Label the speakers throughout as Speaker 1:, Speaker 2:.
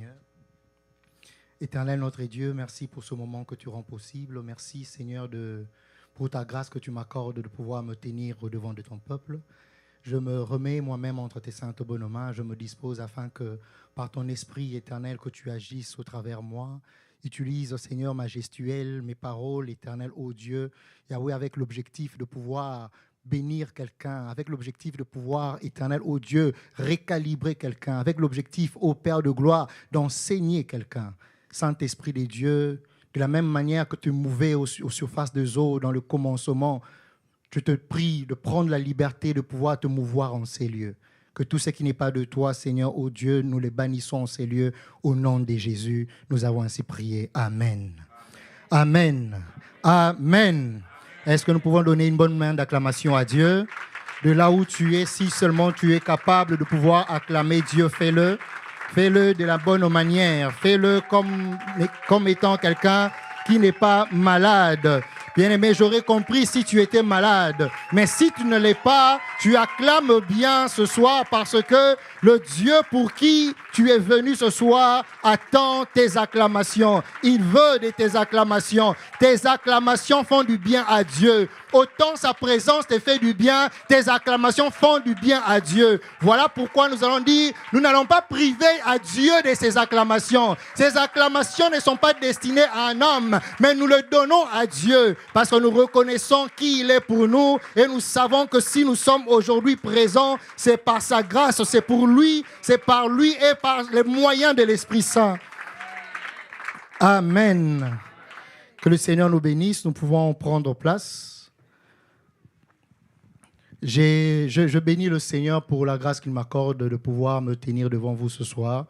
Speaker 1: Seigneur. Éternel notre Dieu, merci pour ce moment que tu rends possible. Merci Seigneur pour ta grâce que tu m'accordes de pouvoir me tenir au-devant de ton peuple. Je me remets moi-même entre tes saintes bonnes mains. Je me dispose afin que par ton esprit éternel que tu agisses au travers moi. Utilise, Seigneur majestuel, mes paroles, éternel, ô Dieu, Yahweh, avec l'objectif de pouvoir bénir quelqu'un, avec l'objectif de pouvoir, éternel, ô Dieu, récalibrer quelqu'un, avec l'objectif, ô Père de gloire, d'enseigner quelqu'un. Saint-Esprit de Dieu, de la même manière que tu mouvais aux surfaces des eaux dans le commencement, je te prie de prendre la liberté de pouvoir te mouvoir en ces lieux. Que tout ce qui n'est pas de toi, Seigneur, ô Dieu, nous les bannissons en ces lieux. Au nom de Jésus, nous avons ainsi prié. Amen. Amen. Amen. Est-ce que nous pouvons donner une bonne main d'acclamation à Dieu? De là où tu es, si seulement tu es capable de pouvoir acclamer Dieu, fais-le. Fais-le de la bonne manière. Fais-le comme étant quelqu'un qui n'est pas malade. Bien-aimé, j'aurais compris si tu étais malade. Mais si tu ne l'es pas, tu acclames bien ce soir parce que le Dieu pour qui tu es venu ce soir attend tes acclamations. Il veut de tes acclamations. Tes acclamations font du bien à Dieu. Autant sa présence te fait du bien, tes acclamations font du bien à Dieu. Voilà pourquoi nous allons dire, nous n'allons pas priver à Dieu de ses acclamations. Ces acclamations ne sont pas destinées à un homme, mais nous le donnons à Dieu parce que nous reconnaissons qui il est pour nous et nous savons que si nous sommes aujourd'hui présents, c'est par sa grâce, c'est pour lui, c'est par lui et par les moyens de l'Esprit Saint. Amen. Que le Seigneur nous bénisse, nous pouvons prendre place. Je bénis le Seigneur pour la grâce qu'il m'accorde de pouvoir me tenir devant vous ce soir.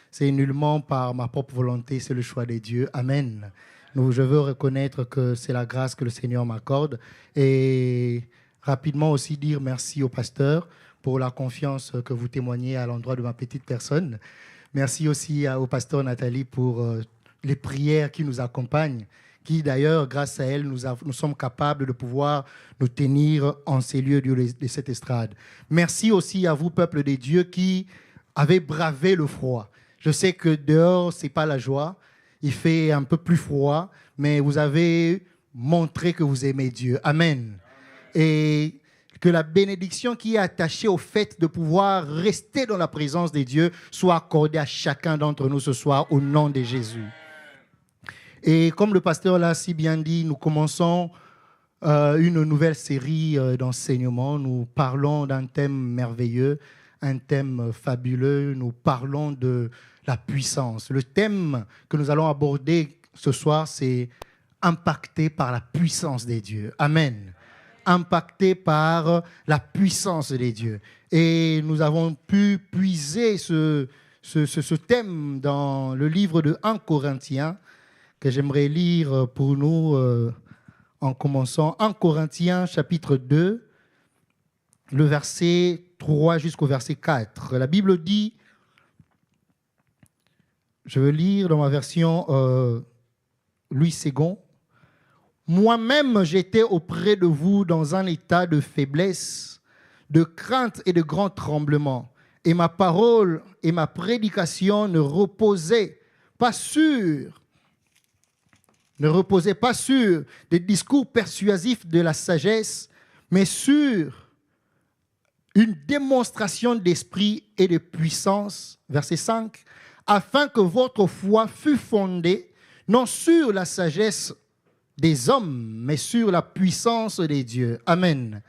Speaker 1: C'est nullement par ma propre volonté, c'est le choix de Dieu. Amen. Je veux reconnaître que c'est la grâce que le Seigneur m'accorde et rapidement aussi dire merci au pasteur pour la confiance que vous témoignez à l'endroit de ma petite personne. Merci aussi au pasteur Nathalie pour les prières qui nous accompagnent, qui d'ailleurs, grâce à elle, nous sommes capables de pouvoir nous tenir en ces lieux de cette estrade. Merci aussi à vous, peuple de Dieu, qui avez bravé le froid. Je sais que dehors, ce n'est pas la joie, il fait un peu plus froid, mais vous avez montré que vous aimez Dieu. Amen. Et que la bénédiction qui est attachée au fait de pouvoir rester dans la présence de Dieu soit accordée à chacun d'entre nous ce soir, au nom de Jésus. Et comme le pasteur l'a si bien dit, nous commençons une nouvelle série d'enseignements. Nous parlons d'un thème merveilleux, un thème fabuleux. Nous parlons de la puissance. Le thème que nous allons aborder ce soir, c'est impacté par la puissance des dieux. Amen. Impacté par la puissance des dieux. Et nous avons pu puiser ce thème dans le livre de 1 Corinthiens, que j'aimerais lire pour nous en commençant. 1 Corinthiens chapitre 2, le verset 3 jusqu'au verset 4. La Bible dit, je veux lire dans ma version Louis II, « Moi-même j'étais auprès de vous dans un état de faiblesse, de crainte et de grand tremblement, et ma parole et ma prédication ne reposaient pas sur des discours persuasifs de la sagesse, mais sur une démonstration d'esprit et de puissance. Verset 5, afin que votre foi fût fondée, non sur la sagesse des hommes, mais sur la puissance des dieux. Amen.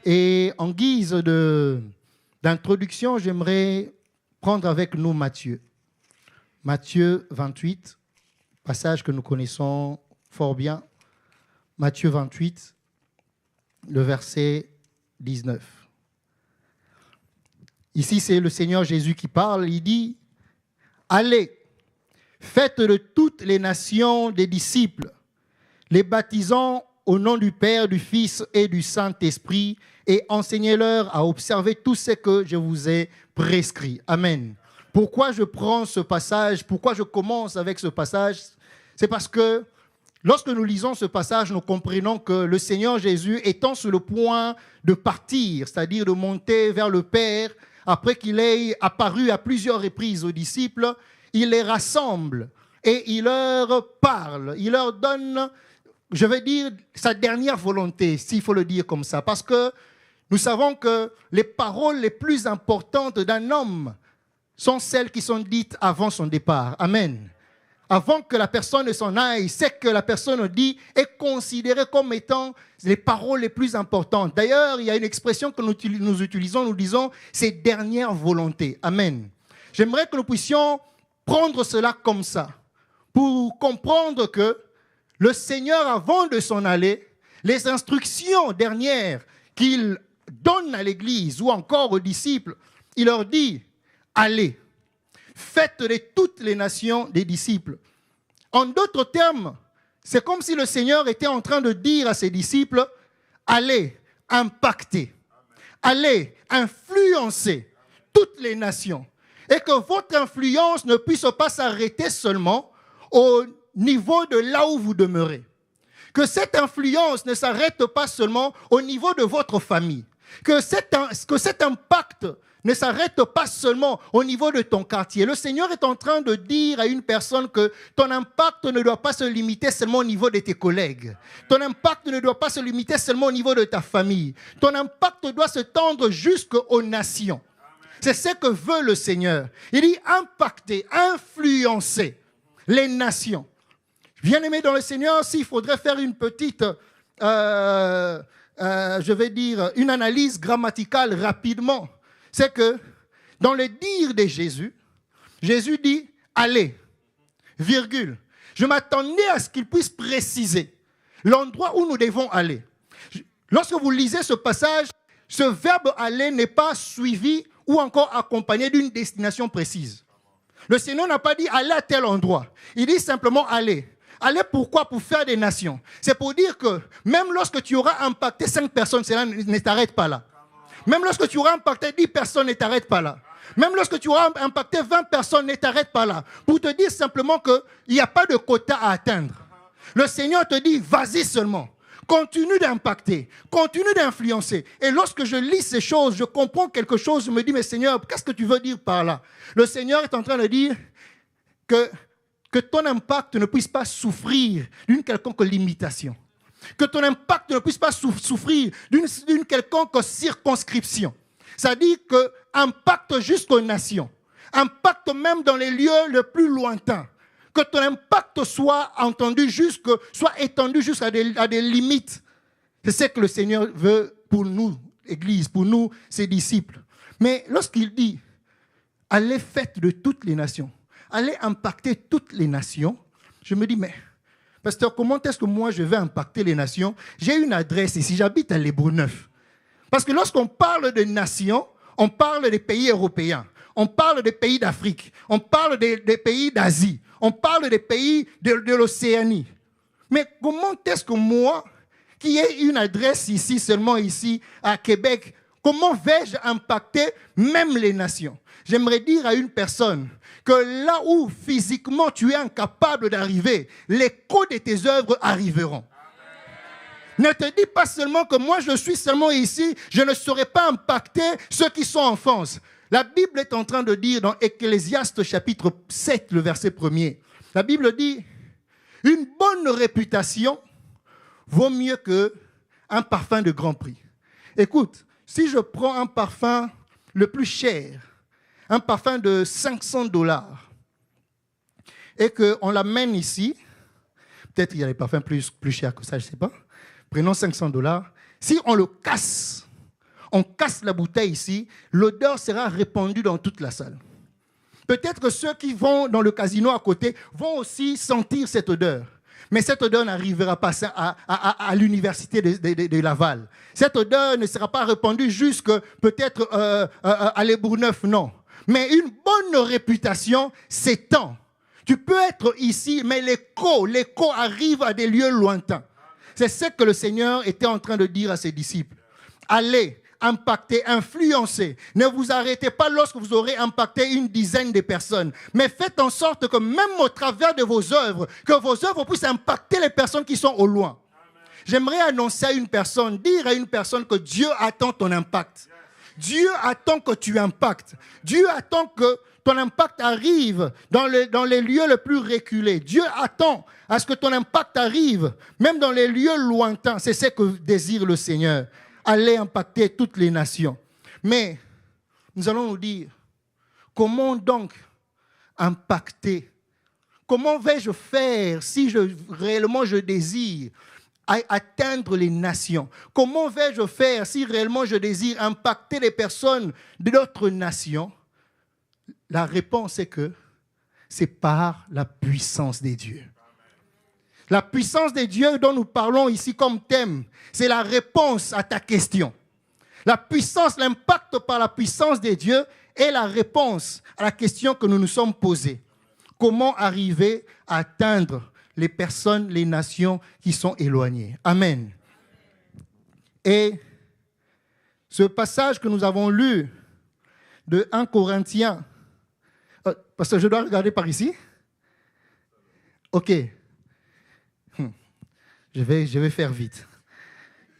Speaker 1: Et en guise d'introduction, j'aimerais prendre avec nous Matthieu. Matthieu 28. Passage que nous connaissons fort bien, Matthieu 28, le verset 19. Ici, c'est le Seigneur Jésus qui parle. Il dit, « Allez, faites de toutes les nations des disciples, les baptisant au nom du Père, du Fils et du Saint-Esprit, et enseignez-leur à observer tout ce que je vous ai prescrit. » Amen. Pourquoi je prends ce passage? Pourquoi je commence avec ce passage? C'est parce que lorsque nous lisons ce passage, nous comprenons que le Seigneur Jésus, étant sur le point de partir, c'est-à-dire de monter vers le Père, après qu'il ait apparu à plusieurs reprises aux disciples, il les rassemble et il leur parle. Il leur donne, je vais dire, sa dernière volonté, s'il faut le dire comme ça. Parce que nous savons que les paroles les plus importantes d'un homme sont celles qui sont dites avant son départ. Amen. Avant que la personne ne s'en aille, ce que la personne dit est considéré comme étant les paroles les plus importantes. D'ailleurs, il y a une expression que nous utilisons, nous disons « ses dernières volontés ». Amen. J'aimerais que nous puissions prendre cela comme ça, pour comprendre que le Seigneur, avant de s'en aller, les instructions dernières qu'il donne à l'Église ou encore aux disciples, il leur dit « allez ». Faites de toutes les nations des disciples. En d'autres termes, c'est comme si le Seigneur était en train de dire à ses disciples, allez impacter, allez influencer toutes les nations. Et que votre influence ne puisse pas s'arrêter seulement au niveau de là où vous demeurez. Que cette influence ne s'arrête pas seulement au niveau de votre famille. Que cet impact ne s'arrête pas seulement au niveau de ton quartier. Le Seigneur est en train de dire à une personne que ton impact ne doit pas se limiter seulement au niveau de tes collègues. Ton impact ne doit pas se limiter seulement au niveau de ta famille. Ton impact doit se tendre jusqu'aux nations. C'est ce que veut le Seigneur. Il dit impacter, influencer les nations. Bien-aimé dans le Seigneur, s'il faudrait faire une petite, je vais dire, une analyse grammaticale rapidement, c'est que dans le dire de Jésus, Jésus dit « allez », virgule. Je m'attendais à ce qu'il puisse préciser l'endroit où nous devons aller. Lorsque vous lisez ce passage, ce verbe « aller » n'est pas suivi ou encore accompagné d'une destination précise. Le Seigneur n'a pas dit « aller à tel endroit ». Il dit simplement « aller ». Aller pourquoi? Pour faire des nations. C'est pour dire que même lorsque tu auras impacté 5 personnes, cela ne t'arrête pas là. Même lorsque tu auras impacté 10 personnes, ne t'arrête pas là. Même lorsque tu auras impacté 20 personnes, ne t'arrête pas là. Pour te dire simplement qu'il n'y a pas de quota à atteindre. Le Seigneur te dit, vas-y seulement. Continue d'impacter, continue d'influencer. Et lorsque je lis ces choses, je comprends quelque chose, je me dis, mais Seigneur, qu'est-ce que tu veux dire par là? Le Seigneur est en train de dire que ton impact ne puisse pas souffrir d'une quelconque limitation. Que ton impact ne puisse pas souffrir d'une quelconque circonscription. Ça dit que impact jusqu'aux nations, impact même dans les lieux les plus lointains. Que ton impact soit étendu jusqu'à des limites. C'est ce que le Seigneur veut pour nous, Église, pour nous, ses disciples. Mais lorsqu'il dit, allez faites de toutes les nations, allez impacter toutes les nations, je me dis, mais pasteur, comment est-ce que moi je vais impacter les nations? J'ai une adresse ici, j'habite à l'Hébreu-Neuf. Parce que lorsqu'on parle de nations, on parle des pays européens, on parle des pays d'Afrique, on parle des pays d'Asie, on parle des pays de l'Océanie. Mais comment est-ce que moi, qui ai une adresse ici, seulement ici, à Québec, comment vais-je impacter même les nations? J'aimerais dire à une personne que là où physiquement tu es incapable d'arriver, l'écho de tes œuvres arriveront. Ne te dis pas seulement que moi je suis seulement ici, je ne saurais pas impacter ceux qui sont en France. La Bible est en train de dire dans Ecclésiaste chapitre 7, le verset 1er, la Bible dit, une bonne réputation vaut mieux qu'un parfum de grand prix. Écoute, si je prends un parfum le plus cher, un parfum de $500, et qu'on l'amène ici, peut-être qu'il y a des parfums plus chers que ça, je ne sais pas, prenons $500, si on le casse, on casse la bouteille ici, l'odeur sera répandue dans toute la salle. Peut-être que ceux qui vont dans le casino à côté vont aussi sentir cette odeur. Mais cette odeur n'arrivera pas à l'université de Laval. Cette odeur ne sera pas répandue jusque peut-être à l'Hébreu-Neuf, non. Mais une bonne réputation s'étend. Tu peux être ici, mais l'écho arrive à des lieux lointains. C'est ce que le Seigneur était en train de dire à ses disciples. Allez, impacter, influencer. Ne vous arrêtez pas lorsque vous aurez impacté une dizaine de personnes. Mais faites en sorte que même au travers de vos œuvres, que vos œuvres puissent impacter les personnes qui sont au loin. Amen. J'aimerais annoncer à une personne, dire à une personne que Dieu attend ton impact. Dieu attend que tu impactes. Dieu attend que ton impact arrive dans les lieux les plus reculés. Dieu attend à ce que ton impact arrive, même dans les lieux lointains. C'est ce que désire le Seigneur. Aller impacter toutes les nations. Mais nous allons nous dire, comment donc impacter? Comment vais-je faire si réellement je désire atteindre les nations? Comment vais-je faire si réellement je désire impacter les personnes d'autres nations? La réponse est que c'est par la puissance des dieux. La puissance des dieux dont nous parlons ici comme thème, c'est la réponse à ta question. La puissance, l'impact par la puissance des dieux est la réponse à la question que nous nous sommes posée. Comment arriver à atteindre les personnes, les nations qui sont éloignées? Amen. Et ce passage que nous avons lu de 1 Corinthiens, parce que je dois regarder par ici. Ok. Je vais faire vite.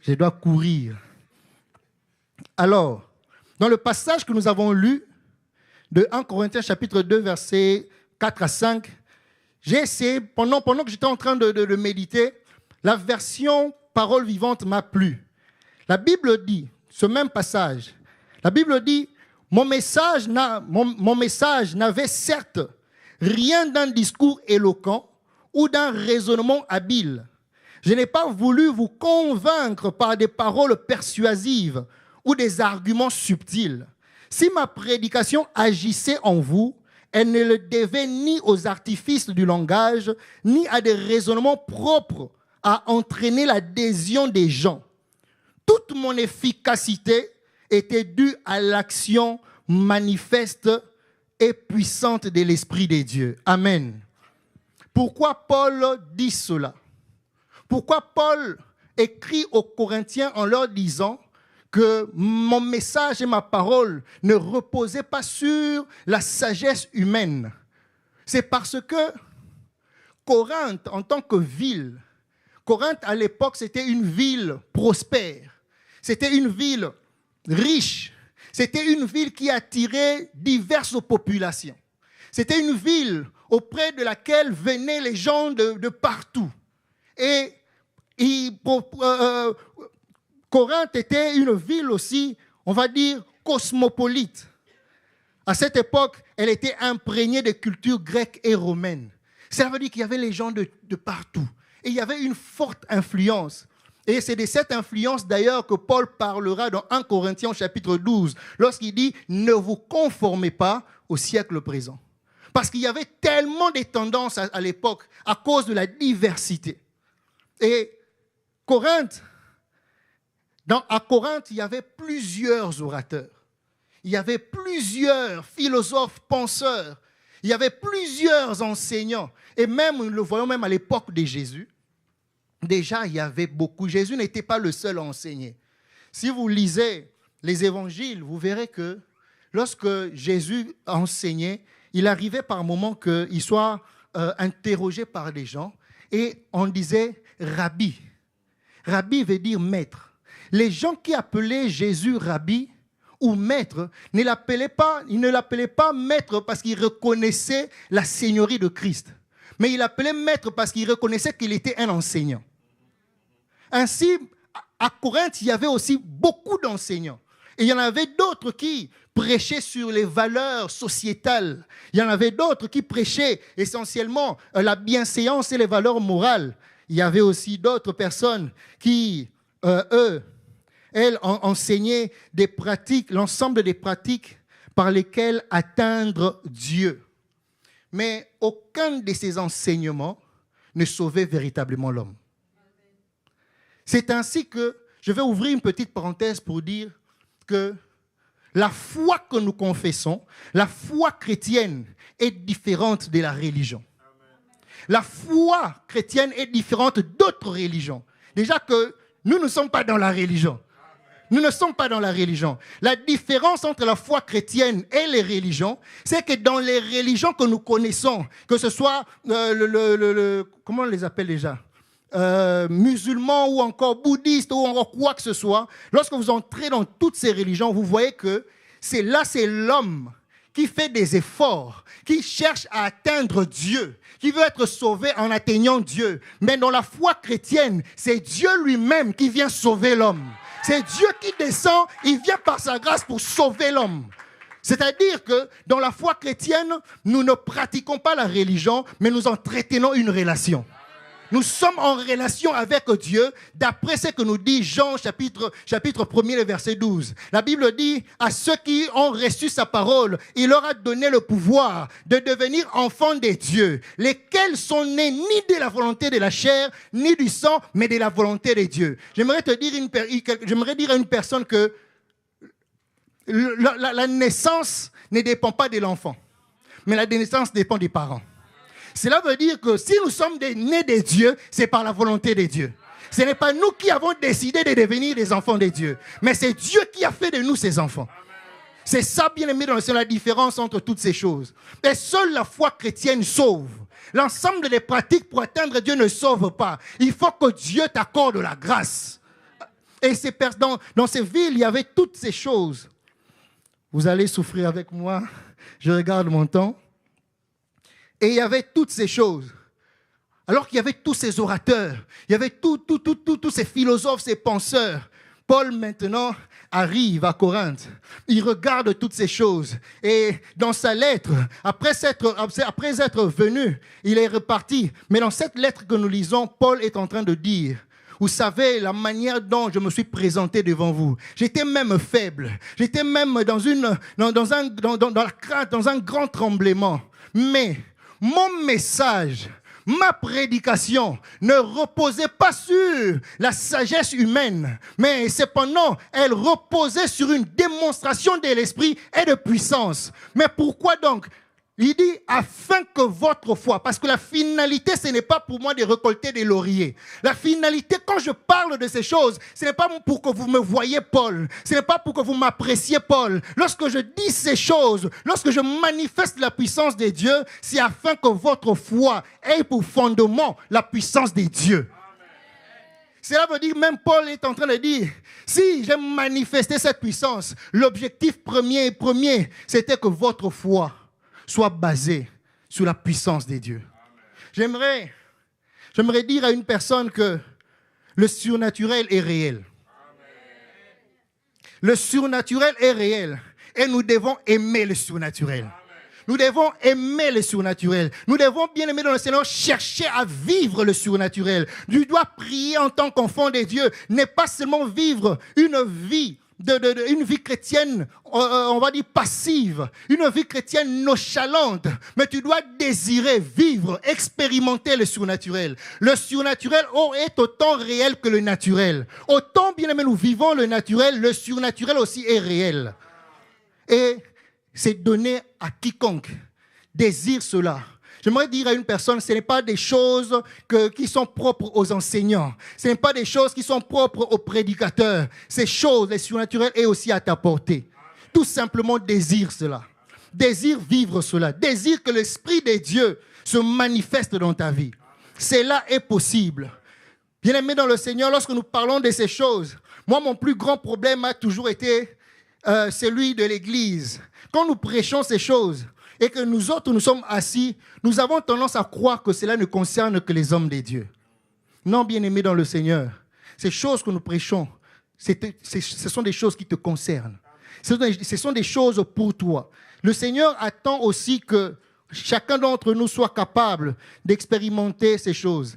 Speaker 1: Je dois courir. Alors, dans le passage que nous avons lu de 1 Corinthiens chapitre 2, versets 4 à 5, j'ai essayé, pendant que j'étais en train de méditer, la version parole vivante m'a plu. La Bible dit, ce même passage, la Bible dit, mon message n'avait certes rien d'un discours éloquent ou d'un raisonnement habile. Je n'ai pas voulu vous convaincre par des paroles persuasives ou des arguments subtils. Si ma prédication agissait en vous, elle ne le devait ni aux artifices du langage, ni à des raisonnements propres à entraîner l'adhésion des gens. Toute mon efficacité était due à l'action manifeste et puissante de l'Esprit de Dieu. Amen. Pourquoi Paul dit cela? Pourquoi Paul écrit aux Corinthiens en leur disant que mon message et ma parole ne reposaient pas sur la sagesse humaine? C'est parce que Corinthe, en tant que ville, Corinthe à l'époque, c'était une ville prospère. C'était une ville riche. C'était une ville qui attirait diverses populations. C'était une ville auprès de laquelle venaient les gens de partout. Et Corinthe était une ville aussi, on va dire, cosmopolite. À cette époque, elle était imprégnée de cultures grecques et romaines. Ça veut dire qu'il y avait les gens de partout. Et il y avait une forte influence. Et c'est de cette influence d'ailleurs que Paul parlera dans 1 Corinthiens chapitre 12, lorsqu'il dit « Ne vous conformez pas au siècle présent ». Parce qu'il y avait tellement de tendances à l'époque à cause de la diversité. Et à Corinthe, il y avait plusieurs orateurs. Il y avait plusieurs philosophes, penseurs. Il y avait plusieurs enseignants. Et même, nous le voyons même à l'époque de Jésus, déjà, il y avait beaucoup. Jésus n'était pas le seul à enseigner. Si vous lisez les évangiles, vous verrez que lorsque Jésus enseignait, il arrivait par moments qu'il soit interrogé par des gens et on disait « Rabbi ». Rabbi veut dire maître. Les gens qui appelaient Jésus Rabbi ou maître ils ne l'appelaient pas maître parce qu'ils reconnaissaient la seigneurie de Christ. Mais ils l'appelaient maître parce qu'ils reconnaissaient qu'il était un enseignant. Ainsi, à Corinthe, il y avait aussi beaucoup d'enseignants. Et il y en avait d'autres qui prêchaient sur les valeurs sociétales. Il y en avait d'autres qui prêchaient essentiellement la bienséance et les valeurs morales. Il y avait aussi d'autres personnes qui, elles, enseignaient des pratiques, l'ensemble des pratiques par lesquelles atteindre Dieu. Mais aucun de ces enseignements ne sauvait véritablement l'homme. C'est ainsi que je vais ouvrir une petite parenthèse pour dire que la foi que nous confessons, la foi chrétienne est différente de la religion. La foi chrétienne est différente d'autres religions. Déjà que nous ne sommes pas dans la religion. Nous ne sommes pas dans la religion. La différence entre la foi chrétienne et les religions, c'est que dans les religions que nous connaissons, que ce soit comment on les appelle déjà? musulman ou encore bouddhiste ou encore quoi que ce soit, lorsque vous entrez dans toutes ces religions, vous voyez que c'est l'homme qui fait des efforts, qui cherche à atteindre Dieu, qui veut être sauvé en atteignant Dieu. Mais dans la foi chrétienne, c'est Dieu lui-même qui vient sauver l'homme. C'est Dieu qui descend, il vient par sa grâce pour sauver l'homme. C'est-à-dire que dans la foi chrétienne, nous ne pratiquons pas la religion, mais nous entretenons une relation. Nous sommes en relation avec Dieu, d'après ce que nous dit Jean, chapitre 1er, le verset 12. La Bible dit, à ceux qui ont reçu sa parole, il leur a donné le pouvoir de devenir enfants de Dieu, lesquels sont nés ni de la volonté de la chair, ni du sang, mais de la volonté de Dieu. J'aimerais dire à une personne que la naissance ne dépend pas de l'enfant, mais la naissance dépend des parents. Cela veut dire que si nous sommes nés de Dieu, c'est par la volonté de Dieu. Ce n'est pas nous qui avons décidé de devenir des enfants de Dieu, mais c'est Dieu qui a fait de nous ses enfants. C'est ça, bien aimé, dans le Seigneur, la différence entre toutes ces choses. Et seule la foi chrétienne sauve. L'ensemble des pratiques pour atteindre Dieu ne sauve pas. Il faut que Dieu t'accorde la grâce. Et dans ces villes, il y avait toutes ces choses. Vous allez souffrir avec moi. Je regarde mon temps. Et il y avait toutes ces choses. Alors qu'il y avait tous ces orateurs, il y avait tous ces philosophes, ces penseurs. Paul maintenant arrive à Corinthe. Il regarde toutes ces choses. Et dans sa lettre, après être venu, il est reparti. Mais dans cette lettre que nous lisons, Paul est en train de dire, vous savez, la manière dont je me suis présenté devant vous, j'étais même faible. J'étais même dans la crainte, dans un grand tremblement. Mais mon message, ma prédication ne reposait pas sur la sagesse humaine, mais cependant, elle reposait sur une démonstration de l'esprit et de puissance. Mais pourquoi donc ? Il dit, afin que votre foi, parce que la finalité, ce n'est pas pour moi de récolter des lauriers. La finalité, quand je parle de ces choses, ce n'est pas pour que vous me voyiez Paul. Ce n'est pas pour que vous m'appréciez Paul. Lorsque je dis ces choses, lorsque je manifeste la puissance de Dieu, c'est afin que votre foi ait pour fondement la puissance de Dieu. Cela veut dire, même Paul est en train de dire, si j'ai manifesté cette puissance, l'objectif premier, c'était que votre foi soit basé sur la puissance de Dieu. J'aimerais dire à une personne que le surnaturel est réel. Le surnaturel est réel et nous devons aimer le surnaturel. Nous devons aimer le surnaturel. Nous devons, bien aimer dans le Seigneur, chercher à vivre le surnaturel. Tu dois prier en tant qu'enfant de Dieu, n'est pas seulement vivre une vie chrétienne, on va dire passive, une vie chrétienne nonchalante, mais tu dois désirer vivre, expérimenter le surnaturel. Le surnaturel est autant réel que le naturel. Autant, bien aimé, nous vivons le naturel, le surnaturel aussi est réel. Et c'est donné à quiconque désire cela. J'aimerais dire à une personne, ce n'est pas des choses qui sont propres aux enseignants. Ce n'est pas des choses qui sont propres aux prédicateurs. Ces choses, les surnaturels, est aussi à ta portée. Tout simplement désire cela. Désire vivre cela. Désire que l'Esprit de Dieu se manifeste dans ta vie. Cela est possible. Bien-aimé dans le Seigneur, lorsque nous parlons de ces choses, moi, mon plus grand problème a toujours été celui de l'Église. Quand nous prêchons ces choses, et que nous autres, nous sommes assis, nous avons tendance à croire que cela ne concerne que les hommes de Dieu. Non, bien-aimés dans le Seigneur, ces choses que nous prêchons, ce sont des choses qui te concernent. Ce sont des choses pour toi. Le Seigneur attend aussi que chacun d'entre nous soit capable d'expérimenter ces choses.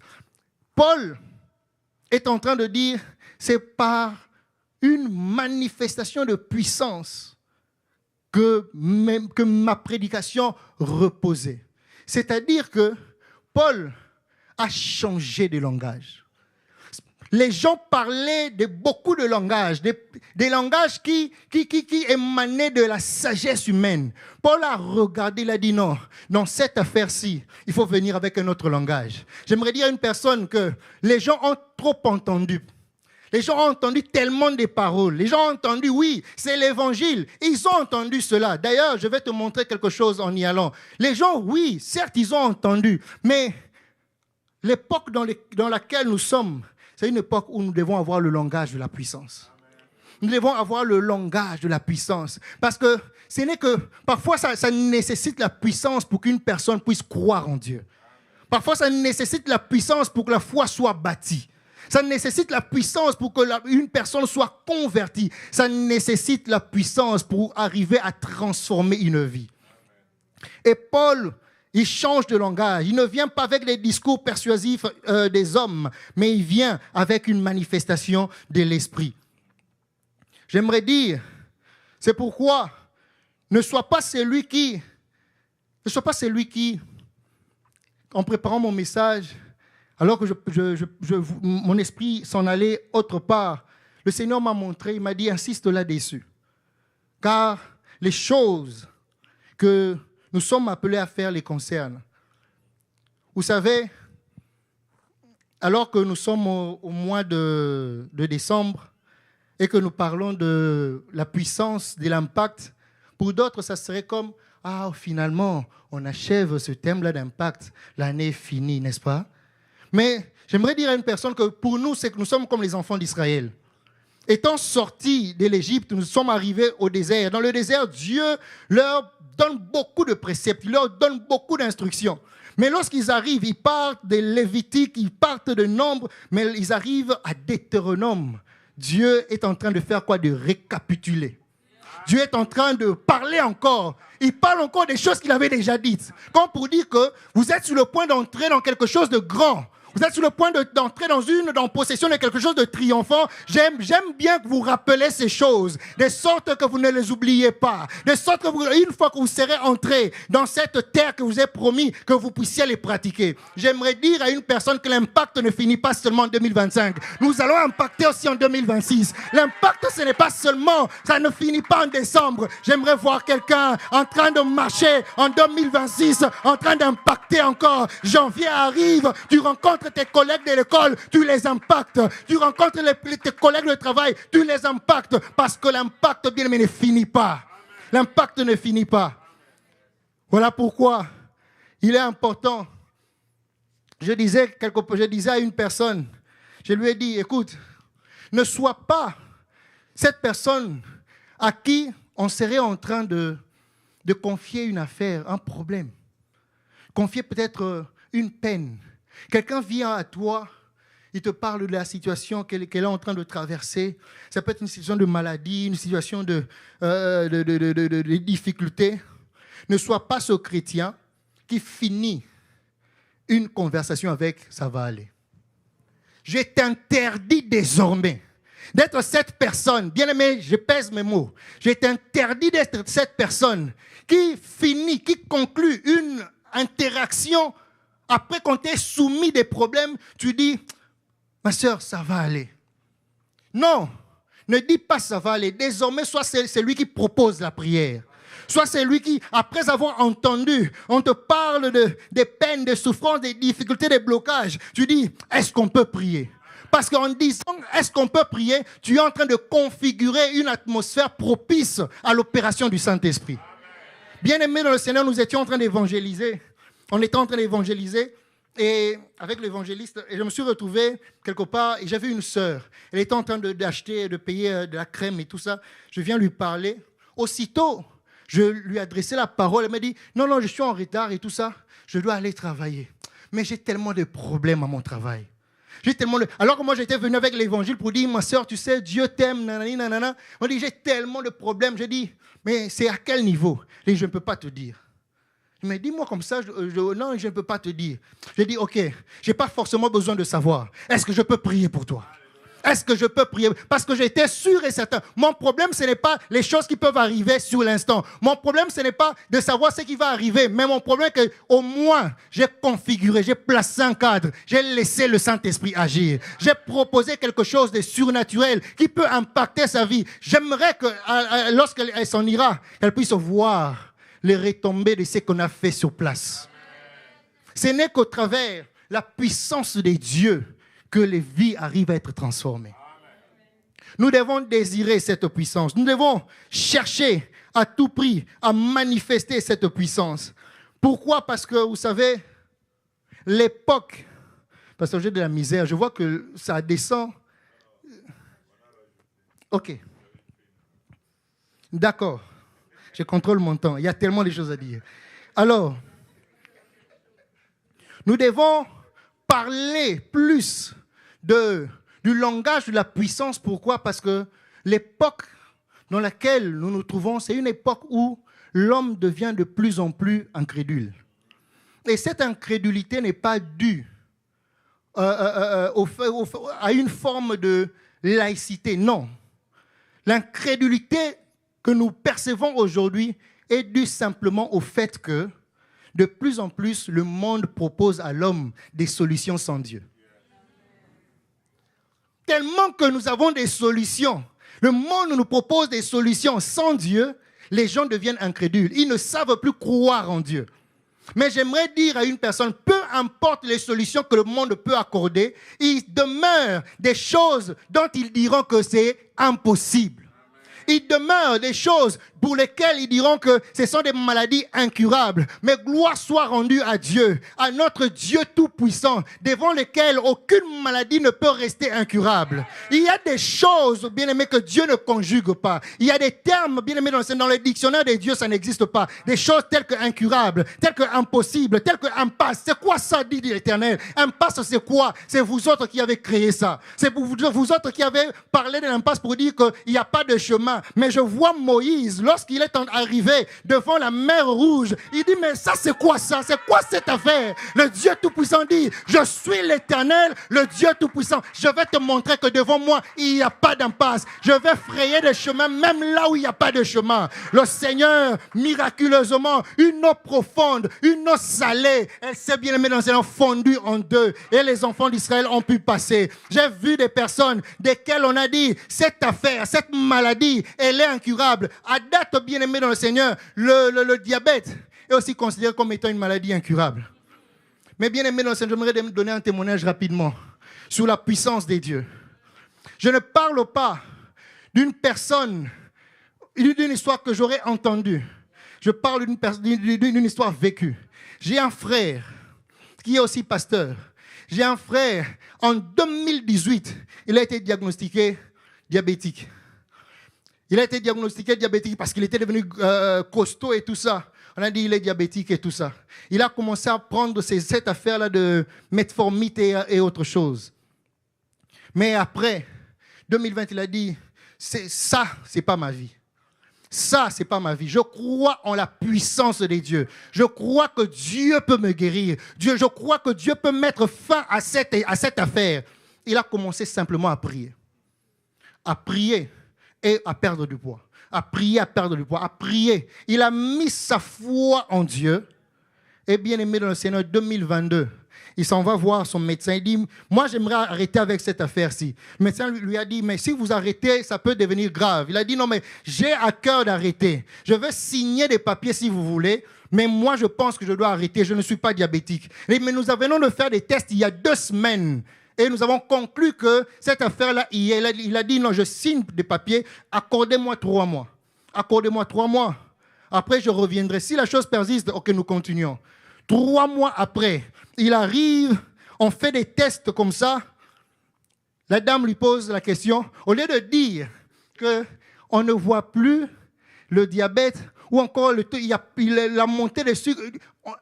Speaker 1: Paul est en train de dire, c'est par une manifestation de puissance que ma prédication reposait. C'est-à-dire que Paul a changé de langage. Les gens parlaient de beaucoup de langages, des langages qui émanaient de la sagesse humaine. Paul a regardé, il a dit non, dans cette affaire-ci, il faut venir avec un autre langage. J'aimerais dire à une personne que les gens ont trop entendu. Les gens ont entendu tellement de paroles. Les gens ont entendu, oui, c'est l'évangile. Ils ont entendu cela. D'ailleurs, je vais te montrer quelque chose en y allant. Les gens, oui, certes, ils ont entendu. Mais l'époque dans laquelle nous sommes, c'est une époque où nous devons avoir le langage de la puissance. Nous devons avoir le langage de la puissance. Parce que ce n'est que, parfois, ça nécessite la puissance pour qu'une personne puisse croire en Dieu. Parfois, ça nécessite la puissance pour que la foi soit bâtie. Ça nécessite la puissance pour qu'une personne soit convertie. Ça nécessite la puissance pour arriver à transformer une vie. Et Paul, il change de langage. Il ne vient pas avec les discours persuasifs des hommes, mais il vient avec une manifestation de l'esprit. J'aimerais dire, c'est pourquoi ne sois pas celui qui, en préparant mon message, alors que mon esprit s'en allait autre part, le Seigneur m'a montré, il m'a dit, insiste là-dessus. Car les choses que nous sommes appelés à faire les concernent. Vous savez, alors que nous sommes au mois de décembre et que nous parlons de la puissance, de l'impact, pour d'autres, ça serait comme, finalement, on achève ce thème-là d'impact, l'année est finie, n'est-ce pas? Mais j'aimerais dire à une personne que pour nous, c'est que nous sommes comme les enfants d'Israël. Étant sortis de l'Égypte, nous sommes arrivés au désert. Dans le désert, Dieu leur donne beaucoup de préceptes, il leur donne beaucoup d'instructions. Mais lorsqu'ils arrivent, ils partent de Lévitique, ils partent de Nombre, mais ils arrivent à Deutéronome. Dieu est en train de faire quoi? De récapituler. Dieu est en train de parler encore. Il parle encore des choses qu'il avait déjà dites. Comme pour dire que vous êtes sur le point d'entrer dans quelque chose de grand. Vous êtes sur le point d'entrer dans possession de quelque chose de triomphant. J'aime bien que vous rappelez ces choses, de sorte que vous ne les oubliez pas, de sorte que une fois que vous serez entrés dans cette terre que vous ai promis, que vous puissiez les pratiquer. J'aimerais dire à une personne que l'impact ne finit pas seulement en 2025. Nous allons impacter aussi en 2026. L'impact, ce n'est pas seulement, ça ne finit pas en décembre. J'aimerais voir quelqu'un en train de marcher en 2026, en train d'impacter encore. Janvier arrive, tu rencontres tes collègues de l'école, tu les impactes. Tu rencontres tes collègues de travail, tu les impactes. Parce que l'impact, bien aimé, ne finit pas. L'impact ne finit pas. Voilà pourquoi il est important. Je disais à une personne, je lui ai dit, écoute, ne sois pas cette personne à qui on serait en train de confier une affaire, un problème. Confier peut-être une peine. Quelqu'un vient à toi, il te parle de la situation qu'elle est en train de traverser. Ça peut être une situation de maladie, une situation de difficulté. Ne sois pas ce chrétien qui finit une conversation avec « ça va aller ». Je t'interdis désormais d'être cette personne, bien aimé, je pèse mes mots, je t'interdis d'être cette personne qui finit, qui conclut une interaction. Après qu'on t'ait soumis des problèmes, tu dis, ma soeur, ça va aller. Non, ne dis pas ça va aller. Désormais, soit c'est celui qui propose la prière. Soit c'est lui qui, après avoir entendu, on te parle des peines, des souffrances, des difficultés, des blocages. Tu dis, est-ce qu'on peut prier? Parce qu'en disant, est-ce qu'on peut prier? Tu es en train de configurer une atmosphère propice à l'opération du Saint-Esprit. Bien-aimés dans le Seigneur, nous étions en train d'évangéliser. On était en train d'évangéliser et avec l'évangéliste, et je me suis retrouvé quelque part et j'avais une sœur. Elle était en train d'acheter, de payer de la crème et tout ça. Je viens lui parler. Aussitôt, je lui ai adressé la parole. Elle m'a dit, non, je suis en retard et tout ça. Je dois aller travailler. Mais j'ai tellement de problèmes à mon travail. Alors que moi, j'étais venu avec l'évangile pour dire, ma sœur, tu sais, Dieu t'aime, nanani, nanana. On dit, j'ai tellement de problèmes. J'ai dit, mais c'est à quel niveau? Et je ne peux pas te dire. Mais dis-moi comme ça, non, je ne peux pas te dire. J'ai dit, ok, je n'ai pas forcément besoin de savoir. Est-ce que je peux prier pour toi? Est-ce que je peux prier? Parce que j'étais sûr et certain. Mon problème, ce n'est pas les choses qui peuvent arriver sur l'instant. Mon problème, ce n'est pas de savoir ce qui va arriver. Mais mon problème est qu'au moins, j'ai configuré, j'ai placé un cadre. J'ai laissé le Saint-Esprit agir. J'ai proposé quelque chose de surnaturel qui peut impacter sa vie. J'aimerais que lorsqu'elle s'en ira, qu'elle puisse voir les retombées de ce qu'on a fait sur place. Ce n'est qu'au travers la puissance de Dieu que les vies arrivent à être transformées. Nous devons désirer cette puissance. Nous devons chercher à tout prix à manifester cette puissance. Pourquoi? Parce que, vous savez, l'époque Parce que j'ai de la misère. Je vois que ça descend. OK. D'accord. Je contrôle mon temps. Il y a tellement de choses à dire. Alors, nous devons parler plus du langage de la puissance. Pourquoi? Parce que l'époque dans laquelle nous nous trouvons, c'est une époque où l'homme devient de plus en plus incrédule. Et cette incrédulité n'est pas due à une forme de laïcité, non. L'incrédulité que nous percevons aujourd'hui est due simplement au fait que de plus en plus, le monde propose à l'homme des solutions sans Dieu. Tellement que nous avons des solutions, le monde nous propose des solutions sans Dieu, les gens deviennent incrédules. Ils ne savent plus croire en Dieu. Mais j'aimerais dire à une personne, peu importe les solutions que le monde peut accorder, il demeure des choses dont ils diront que c'est impossible. Il demeure des choses pour lesquelles ils diront que ce sont des maladies incurables. Mais gloire soit rendue à Dieu, à notre Dieu tout-puissant, devant lesquels aucune maladie ne peut rester incurable. Il y a des choses, bien aimés, que Dieu ne conjugue pas. Il y a des termes, bien aimés, dans le dictionnaire de Dieu, ça n'existe pas. Des choses telles que incurables, telles que impossibles, telles que impasse. C'est quoi ça, dit l'Éternel? Impasse, c'est quoi? C'est vous autres qui avez créé ça. C'est vous autres qui avez parlé de l'impasse pour dire qu'il n'y a pas de chemin. Mais je vois Moïse, lorsqu'il est arrivé devant la mer Rouge, il dit, mais ça c'est quoi ça? C'est quoi cette affaire? Le Dieu Tout-Puissant dit, je suis l'Éternel, le Dieu Tout-Puissant. Je vais te montrer que devant moi, il n'y a pas d'impasse. Je vais frayer des chemins même là où il n'y a pas de chemin. Le Seigneur, miraculeusement, une eau profonde, une eau salée, elle s'est bien aimée dans un fondue en deux. Et les enfants d'Israël ont pu passer. J'ai vu des personnes desquelles on a dit, cette affaire, cette maladie, elle est incurable. À date, bien aimé dans le Seigneur, le diabète est aussi considéré comme étant une maladie incurable. Mais bien aimé dans le Seigneur, j'aimerais donner un témoignage rapidement sur la puissance des dieux. Je ne parle pas d'une personne, d'une histoire que j'aurais entendue. Je parle d'une histoire vécue. J'ai un frère qui est aussi pasteur. J'ai un frère, en 2018, il a été diagnostiqué diabétique. Il a été diagnostiqué diabétique parce qu'il était devenu costaud et tout ça. On a dit qu'il est diabétique et tout ça. Il a commencé à prendre cette affaire-là de metformine et autre chose. Mais après, 2020, il a dit, ça, c'est pas ma vie. Ça, c'est pas ma vie. Je crois en la puissance des dieux. Je crois que Dieu peut me guérir. Je crois que Dieu peut mettre fin à cette affaire. Il a commencé simplement à prier. À prier. Et à perdre du poids. À prier, à perdre du poids, à prier. Il a mis sa foi en Dieu. Et bien aimé dans le Seigneur, 2022, il s'en va voir son médecin. Il dit, moi j'aimerais arrêter avec cette affaire-ci. Le médecin lui a dit, mais si vous arrêtez, ça peut devenir grave. Il a dit, non mais j'ai à cœur d'arrêter. Je veux signer des papiers si vous voulez. Mais moi je pense que je dois arrêter. Je ne suis pas diabétique. Mais nous venons de faire des tests il y a 2 semaines. Et nous avons conclu que cette affaire-là, il a dit, non, je signe des papiers, accordez-moi 3 mois. Accordez-moi 3 mois. Après, je reviendrai. Si la chose persiste, ok, nous continuons. 3 mois après, il arrive, on fait des tests comme ça. La dame lui pose la question. Au lieu de dire qu'on ne voit plus le diabète ou encore la montée de sucre,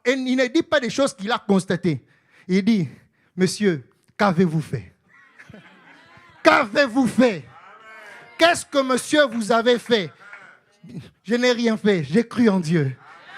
Speaker 1: il ne dit pas des choses qu'il a constatées. Il dit, monsieur, qu'avez-vous fait? Qu'avez-vous fait? Qu'est-ce que monsieur vous avez fait? Je n'ai rien fait, j'ai cru en Dieu.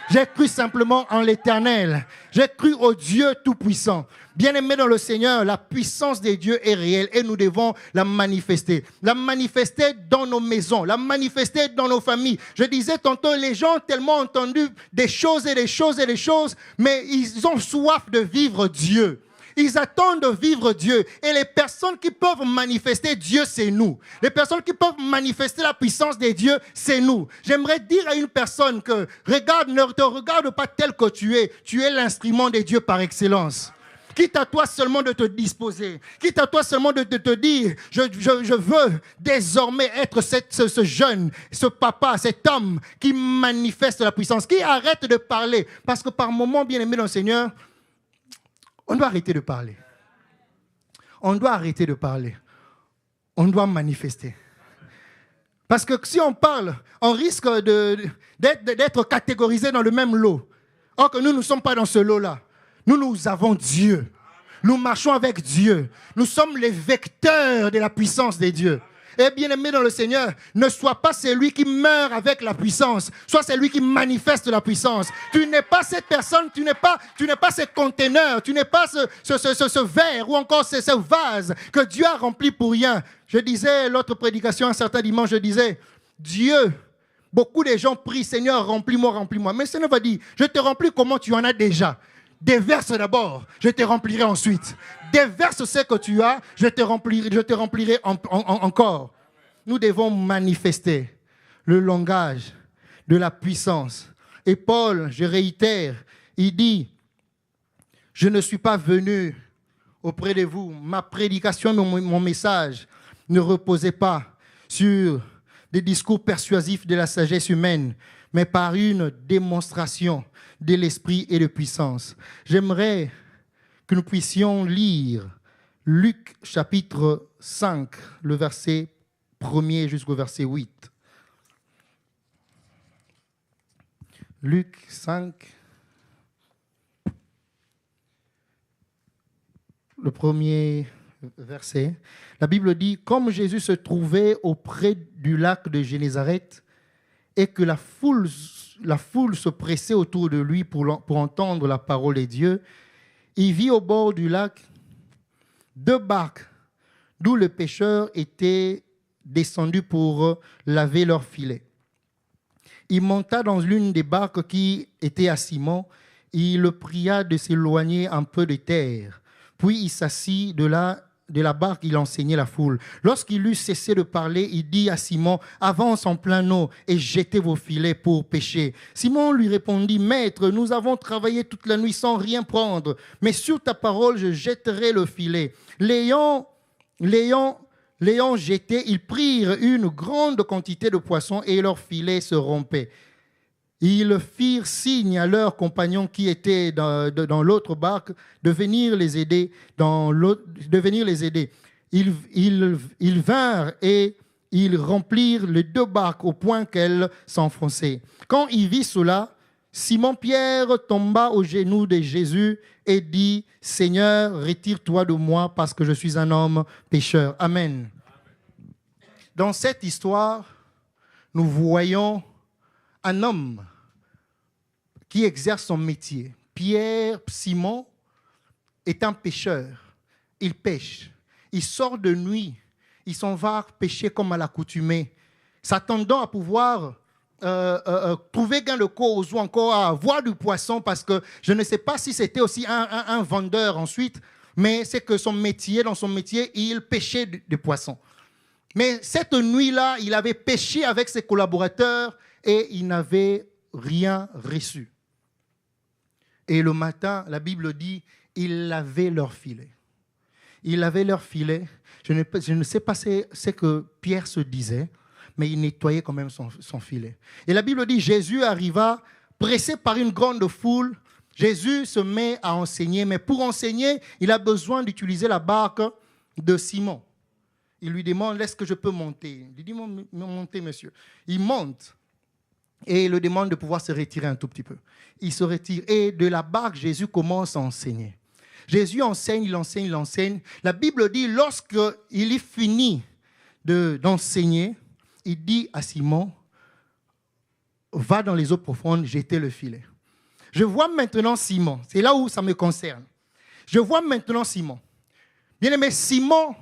Speaker 1: J'ai cru simplement en l'Éternel. J'ai cru au Dieu Tout-Puissant. Bien-aimés dans le Seigneur, la puissance des dieux est réelle et nous devons la manifester. La manifester dans nos maisons, la manifester dans nos familles. Je disais tantôt, les gens ont tellement entendu des choses et des choses et des choses, mais ils ont soif de vivre Dieu. Ils attendent de vivre Dieu. Et les personnes qui peuvent manifester Dieu, c'est nous. Les personnes qui peuvent manifester la puissance des dieux, c'est nous. J'aimerais dire à une personne que, regarde, ne te regarde pas tel que tu es. Tu es l'instrument des dieux par excellence. Quitte à toi seulement de te disposer. Quitte à toi seulement de te dire, je veux désormais être ce jeune, ce papa, cet homme qui manifeste la puissance, qui arrête de parler. Parce que par moments, bien aimé dans le Seigneur, on doit arrêter de parler. on doit arrêter de parler. On doit manifester. Parce que si on parle, on risque d'être catégorisé dans le même lot. Or que nous ne sommes pas dans ce lot-là. Nous avons Dieu. Nous marchons avec Dieu. Nous sommes les vecteurs de la puissance de Dieu. Et bien aimé dans le Seigneur, ne sois pas celui qui meurt avec la puissance. Sois celui qui manifeste la puissance. Tu n'es pas cette personne, tu n'es pas ce conteneur, tu n'es pas ce verre ou encore ce vase que Dieu a rempli pour rien. Je disais, l'autre prédication, un certain dimanche, je disais, Dieu, beaucoup de gens prient, Seigneur, remplis-moi, remplis-moi. Mais le Seigneur va dire, je te remplis comment tu en as déjà. Déverse d'abord, je te remplirai ensuite. Déverse ce que tu as, je te remplirai encore. Nous devons manifester le langage de la puissance. Et Paul, je réitère, il dit, je ne suis pas venu auprès de vous. Ma prédication, mon message ne reposait pas sur des discours persuasifs de la sagesse humaine, mais par une démonstration de l'esprit et de puissance. J'aimerais que nous puissions lire Luc chapitre 5, le verset 1er jusqu'au verset 8. Luc 5, le premier verset. La Bible dit, comme Jésus se trouvait auprès du lac de Génézareth et que la foule se pressait autour de lui pour entendre la parole de Dieu, il vit au bord du lac 2 barques d'où les pêcheurs étaient descendus pour laver leurs filets. Il monta dans l'une des barques qui était à Simon. Il le pria de s'éloigner un peu de terre. Puis il s'assit de la barque, il enseignait la foule. Lorsqu'il eut cessé de parler, il dit à Simon, « Avance en plein eau et jetez vos filets pour pêcher. » Simon lui répondit, « Maître, nous avons travaillé toute la nuit sans rien prendre, mais sur ta parole, je jetterai le filet. » L'ayant jeté, ils prirent une grande quantité de poissons et leurs filets se rompaient. Ils firent signe à leurs compagnons qui étaient dans l'autre barque de venir les aider. Ils vinrent et ils remplirent les 2 barques au point qu'elles s'enfonçaient. Quand il vit cela, Simon-Pierre tomba aux genoux de Jésus et dit, « Seigneur, retire-toi de moi parce que je suis un homme pécheur. » Amen. Dans cette histoire, nous voyons un homme qui exerce son métier. Simon est un pêcheur. Il pêche. Il sort de nuit. Il s'en va pêcher comme à l'accoutumée, s'attendant à pouvoir trouver gain de cause ou encore à avoir du poisson, parce que je ne sais pas si c'était aussi un vendeur ensuite, mais c'est que dans son métier, il pêchait des poissons. Mais cette nuit-là, il avait pêché avec ses collaborateurs et il n'avait rien reçu. Et le matin, la Bible dit, ils lavaient leurs filets. Ils lavaient leurs filets. Je ne sais pas ce que Pierre se disait, mais il nettoyait quand même son filet. Et la Bible dit, Jésus arriva, pressé par une grande foule. Jésus se met à enseigner, mais pour enseigner, il a besoin d'utiliser la barque de Simon. Il lui demande, est-ce que je peux monter? Il dit, montez, monsieur. Il monte et il lui demande de pouvoir se retirer un tout petit peu. Il se retire et de la barque, Jésus commence à enseigner. Jésus enseigne, il enseigne. La Bible dit, lorsqu'il est fini d'enseigner, il dit à Simon, va dans les eaux profondes, jeter le filet. Je vois maintenant Simon, c'est là où ça me concerne. Je vois maintenant Simon. Bien aimé, Simon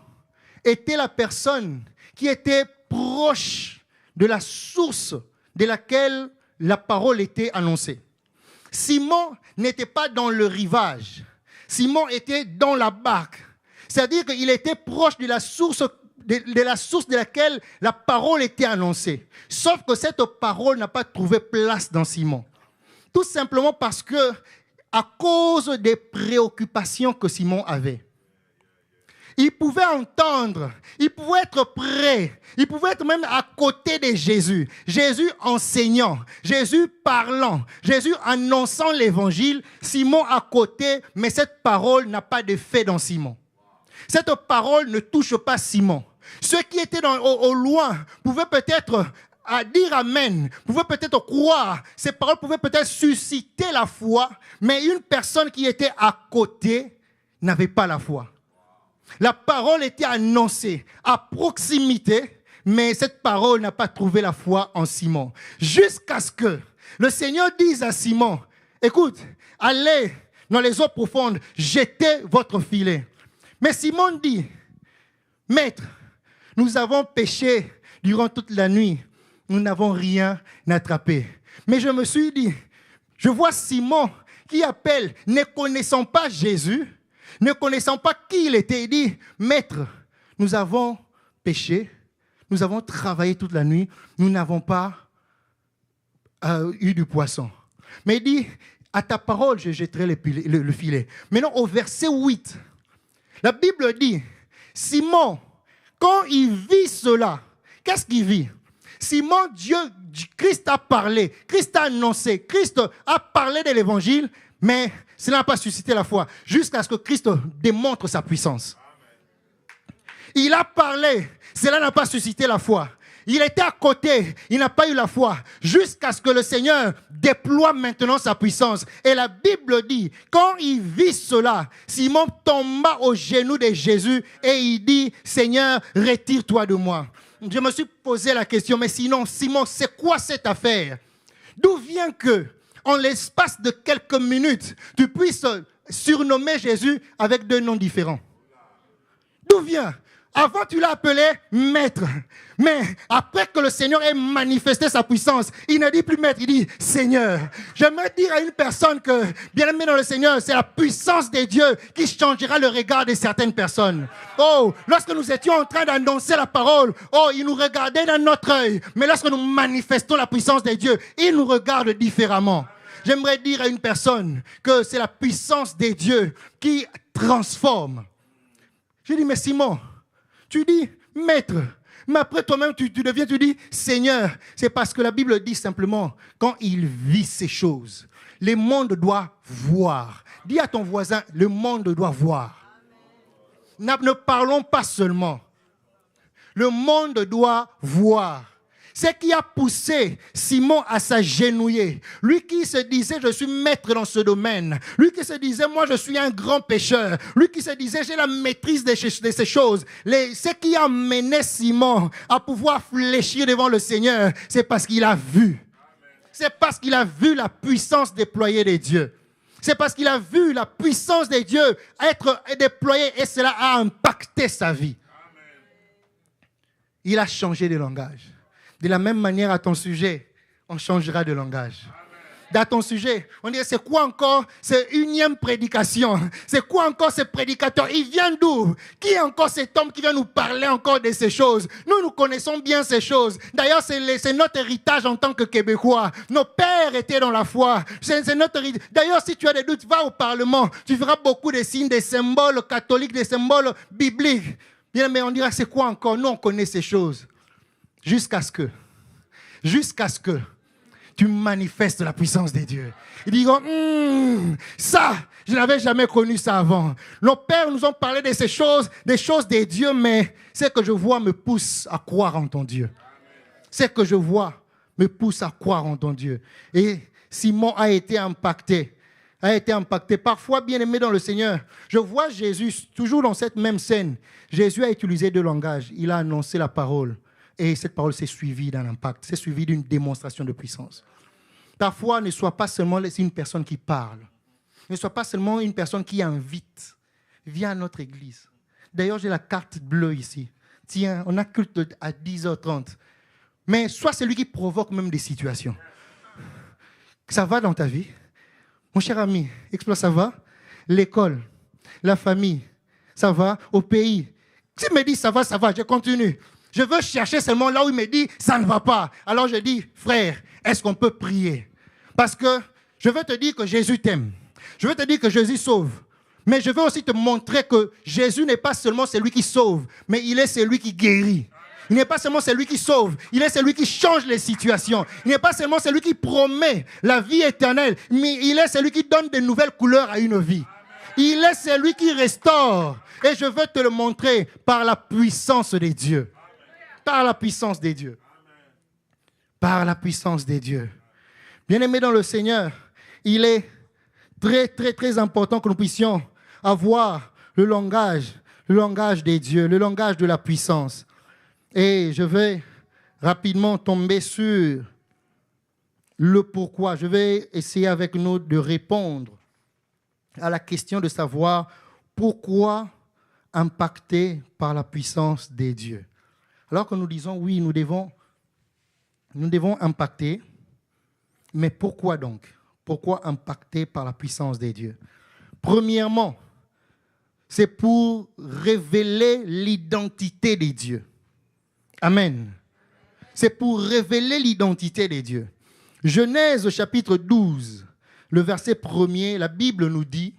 Speaker 1: était la personne qui était proche de la source de laquelle la parole était annoncée. Simon n'était pas dans le rivage. Simon était dans la barque. C'est-à-dire qu'il était proche de la source de laquelle la parole était annoncée. Sauf que cette parole n'a pas trouvé place dans Simon. Tout simplement parce que, à cause des préoccupations que Simon avait, il pouvait entendre, il pouvait être prêt, il pouvait être même à côté de Jésus. Jésus enseignant, Jésus parlant, Jésus annonçant l'évangile, Simon à côté, mais cette parole n'a pas d'effet dans Simon. Cette parole ne touche pas Simon. Ceux qui étaient au loin pouvaient peut-être dire amen, pouvaient peut-être croire. Ces paroles pouvaient peut-être susciter la foi, mais une personne qui était à côté n'avait pas la foi. La parole était annoncée à proximité, mais cette parole n'a pas trouvé la foi en Simon. Jusqu'à ce que le Seigneur dise à Simon, écoute, allez dans les eaux profondes, jetez votre filet. Mais Simon dit, Maître, nous avons péché durant toute la nuit, nous n'avons rien attrapé. Mais je me suis dit, je vois Simon qui appelle, ne connaissant pas Jésus, ne connaissant pas qui il était, il dit, Maître, nous avons péché, nous avons travaillé toute la nuit, nous n'avons pas eu du poisson. Mais il dit, à ta parole, je jetterai le filet. Maintenant, au verset 8, la Bible dit, Simon, quand il vit cela, qu'est-ce qu'il vit? Simon, Christ a parlé, Christ a annoncé, Christ a parlé de l'évangile, mais cela n'a pas suscité la foi, jusqu'à ce que Christ démontre sa puissance. Il a parlé, cela n'a pas suscité la foi. Il était à côté, il n'a pas eu la foi, jusqu'à ce que le Seigneur déploie maintenant sa puissance. Et la Bible dit, quand il vit cela, Simon tomba aux genoux de Jésus et il dit, Seigneur, retire-toi de moi. Je me suis posé la question, mais sinon, Simon, c'est quoi cette affaire? D'où vient que, en l'espace de quelques minutes, tu puisses surnommer Jésus avec deux noms différents? D'où vient? Avant, tu l'as appelé maître. Mais après que le Seigneur ait manifesté sa puissance, il ne dit plus maître, il dit Seigneur. J'aimerais dire à une personne que, bien aimé dans le Seigneur, c'est la puissance de Dieu qui changera le regard de certaines personnes. Oh, lorsque nous étions en train d'annoncer la parole, oh, il nous regardait dans notre œil. Mais lorsque nous manifestons la puissance de Dieu, il nous regarde différemment. J'aimerais dire à une personne que c'est la puissance de Dieu qui transforme. Je dis, mais Simon, tu dis maître, mais après toi-même tu deviens, tu dis Seigneur. C'est parce que la Bible dit simplement, quand il vit ces choses, le monde doit voir. Dis à ton voisin, le monde doit voir. Ne parlons pas seulement. Le monde doit voir. Ce qui a poussé Simon à s'agenouiller. Lui qui se disait, je suis maître dans ce domaine. Lui qui se disait, moi je suis un grand pécheur. Lui qui se disait, j'ai la maîtrise de ces choses. Ce qui a mené Simon à pouvoir fléchir devant le Seigneur, c'est parce qu'il a vu. C'est parce qu'il a vu la puissance déployée de Dieu. C'est parce qu'il a vu la puissance de Dieu être déployée et cela a impacté sa vie. Il a changé de langage. De la même manière, à ton sujet, on changera de langage. Dans ton sujet, on dit, c'est quoi encore cette unième prédication? C'est quoi encore ce prédicateur? Il vient d'où? Qui est encore cet homme qui vient nous parler encore de ces choses? Nous connaissons bien ces choses. D'ailleurs, c'est notre héritage en tant que Québécois. Nos pères étaient dans la foi. C'est notre héritage. D'ailleurs, si tu as des doutes, va au Parlement. Tu verras beaucoup de signes, des symboles catholiques, des symboles bibliques. Bien, mais on dira, c'est quoi encore? Nous, on connaît ces choses. Jusqu'à ce que tu manifestes la puissance de Dieu. Ils diront, ça, je n'avais jamais connu ça avant. Nos pères nous ont parlé de ces choses, des choses de Dieu, mais ce que je vois me pousse à croire en ton Dieu. Ce que je vois me pousse à croire en ton Dieu. Et Simon a été impacté. Parfois, bien aimé dans le Seigneur, je vois Jésus, toujours dans cette même scène. Jésus a utilisé deux langages. Il a annoncé la parole. Et cette parole s'est suivie d'un impact, s'est suivie d'une démonstration de puissance. Parfois, ne sois pas seulement une personne qui parle. Ne sois pas seulement une personne qui invite. Viens à notre église. D'ailleurs, j'ai la carte bleue ici. Tiens, on a culte à 10h30. Mais sois celui qui provoque même des situations. Ça va dans ta vie? Mon cher ami, Exploit, ça va? L'école, la famille, ça va? Au pays. S'il me dit ça va, je continue. Je veux chercher seulement là où il me dit ça ne va pas. Alors je dis, frère, est-ce qu'on peut prier? Parce que je veux te dire que Jésus t'aime. Je veux te dire que Jésus sauve. Mais je veux aussi te montrer que Jésus n'est pas seulement celui qui sauve, mais il est celui qui guérit. Il n'est pas seulement celui qui sauve, il est celui qui change les situations. Il n'est pas seulement celui qui promet la vie éternelle, mais il est celui qui donne de nouvelles couleurs à une vie. Il est celui qui restaure. Et je veux te le montrer par la puissance des dieux. Par la puissance des dieux. Par la puissance des dieux. Bien-aimés dans le Seigneur, il est très, très, très important que nous puissions avoir le langage des dieux, le langage de la puissance. Et je vais rapidement tomber sur le pourquoi. Je vais essayer avec nous de répondre à la question de savoir pourquoi impacter par la puissance des dieux. Alors que nous disons oui, nous devons impacter, mais pourquoi donc? Pourquoi impacter par la puissance des dieux? Premièrement, c'est pour révéler l'identité des dieux. Amen. C'est pour révéler l'identité des dieux. Genèse chapitre 12, le verset 1er, la Bible nous dit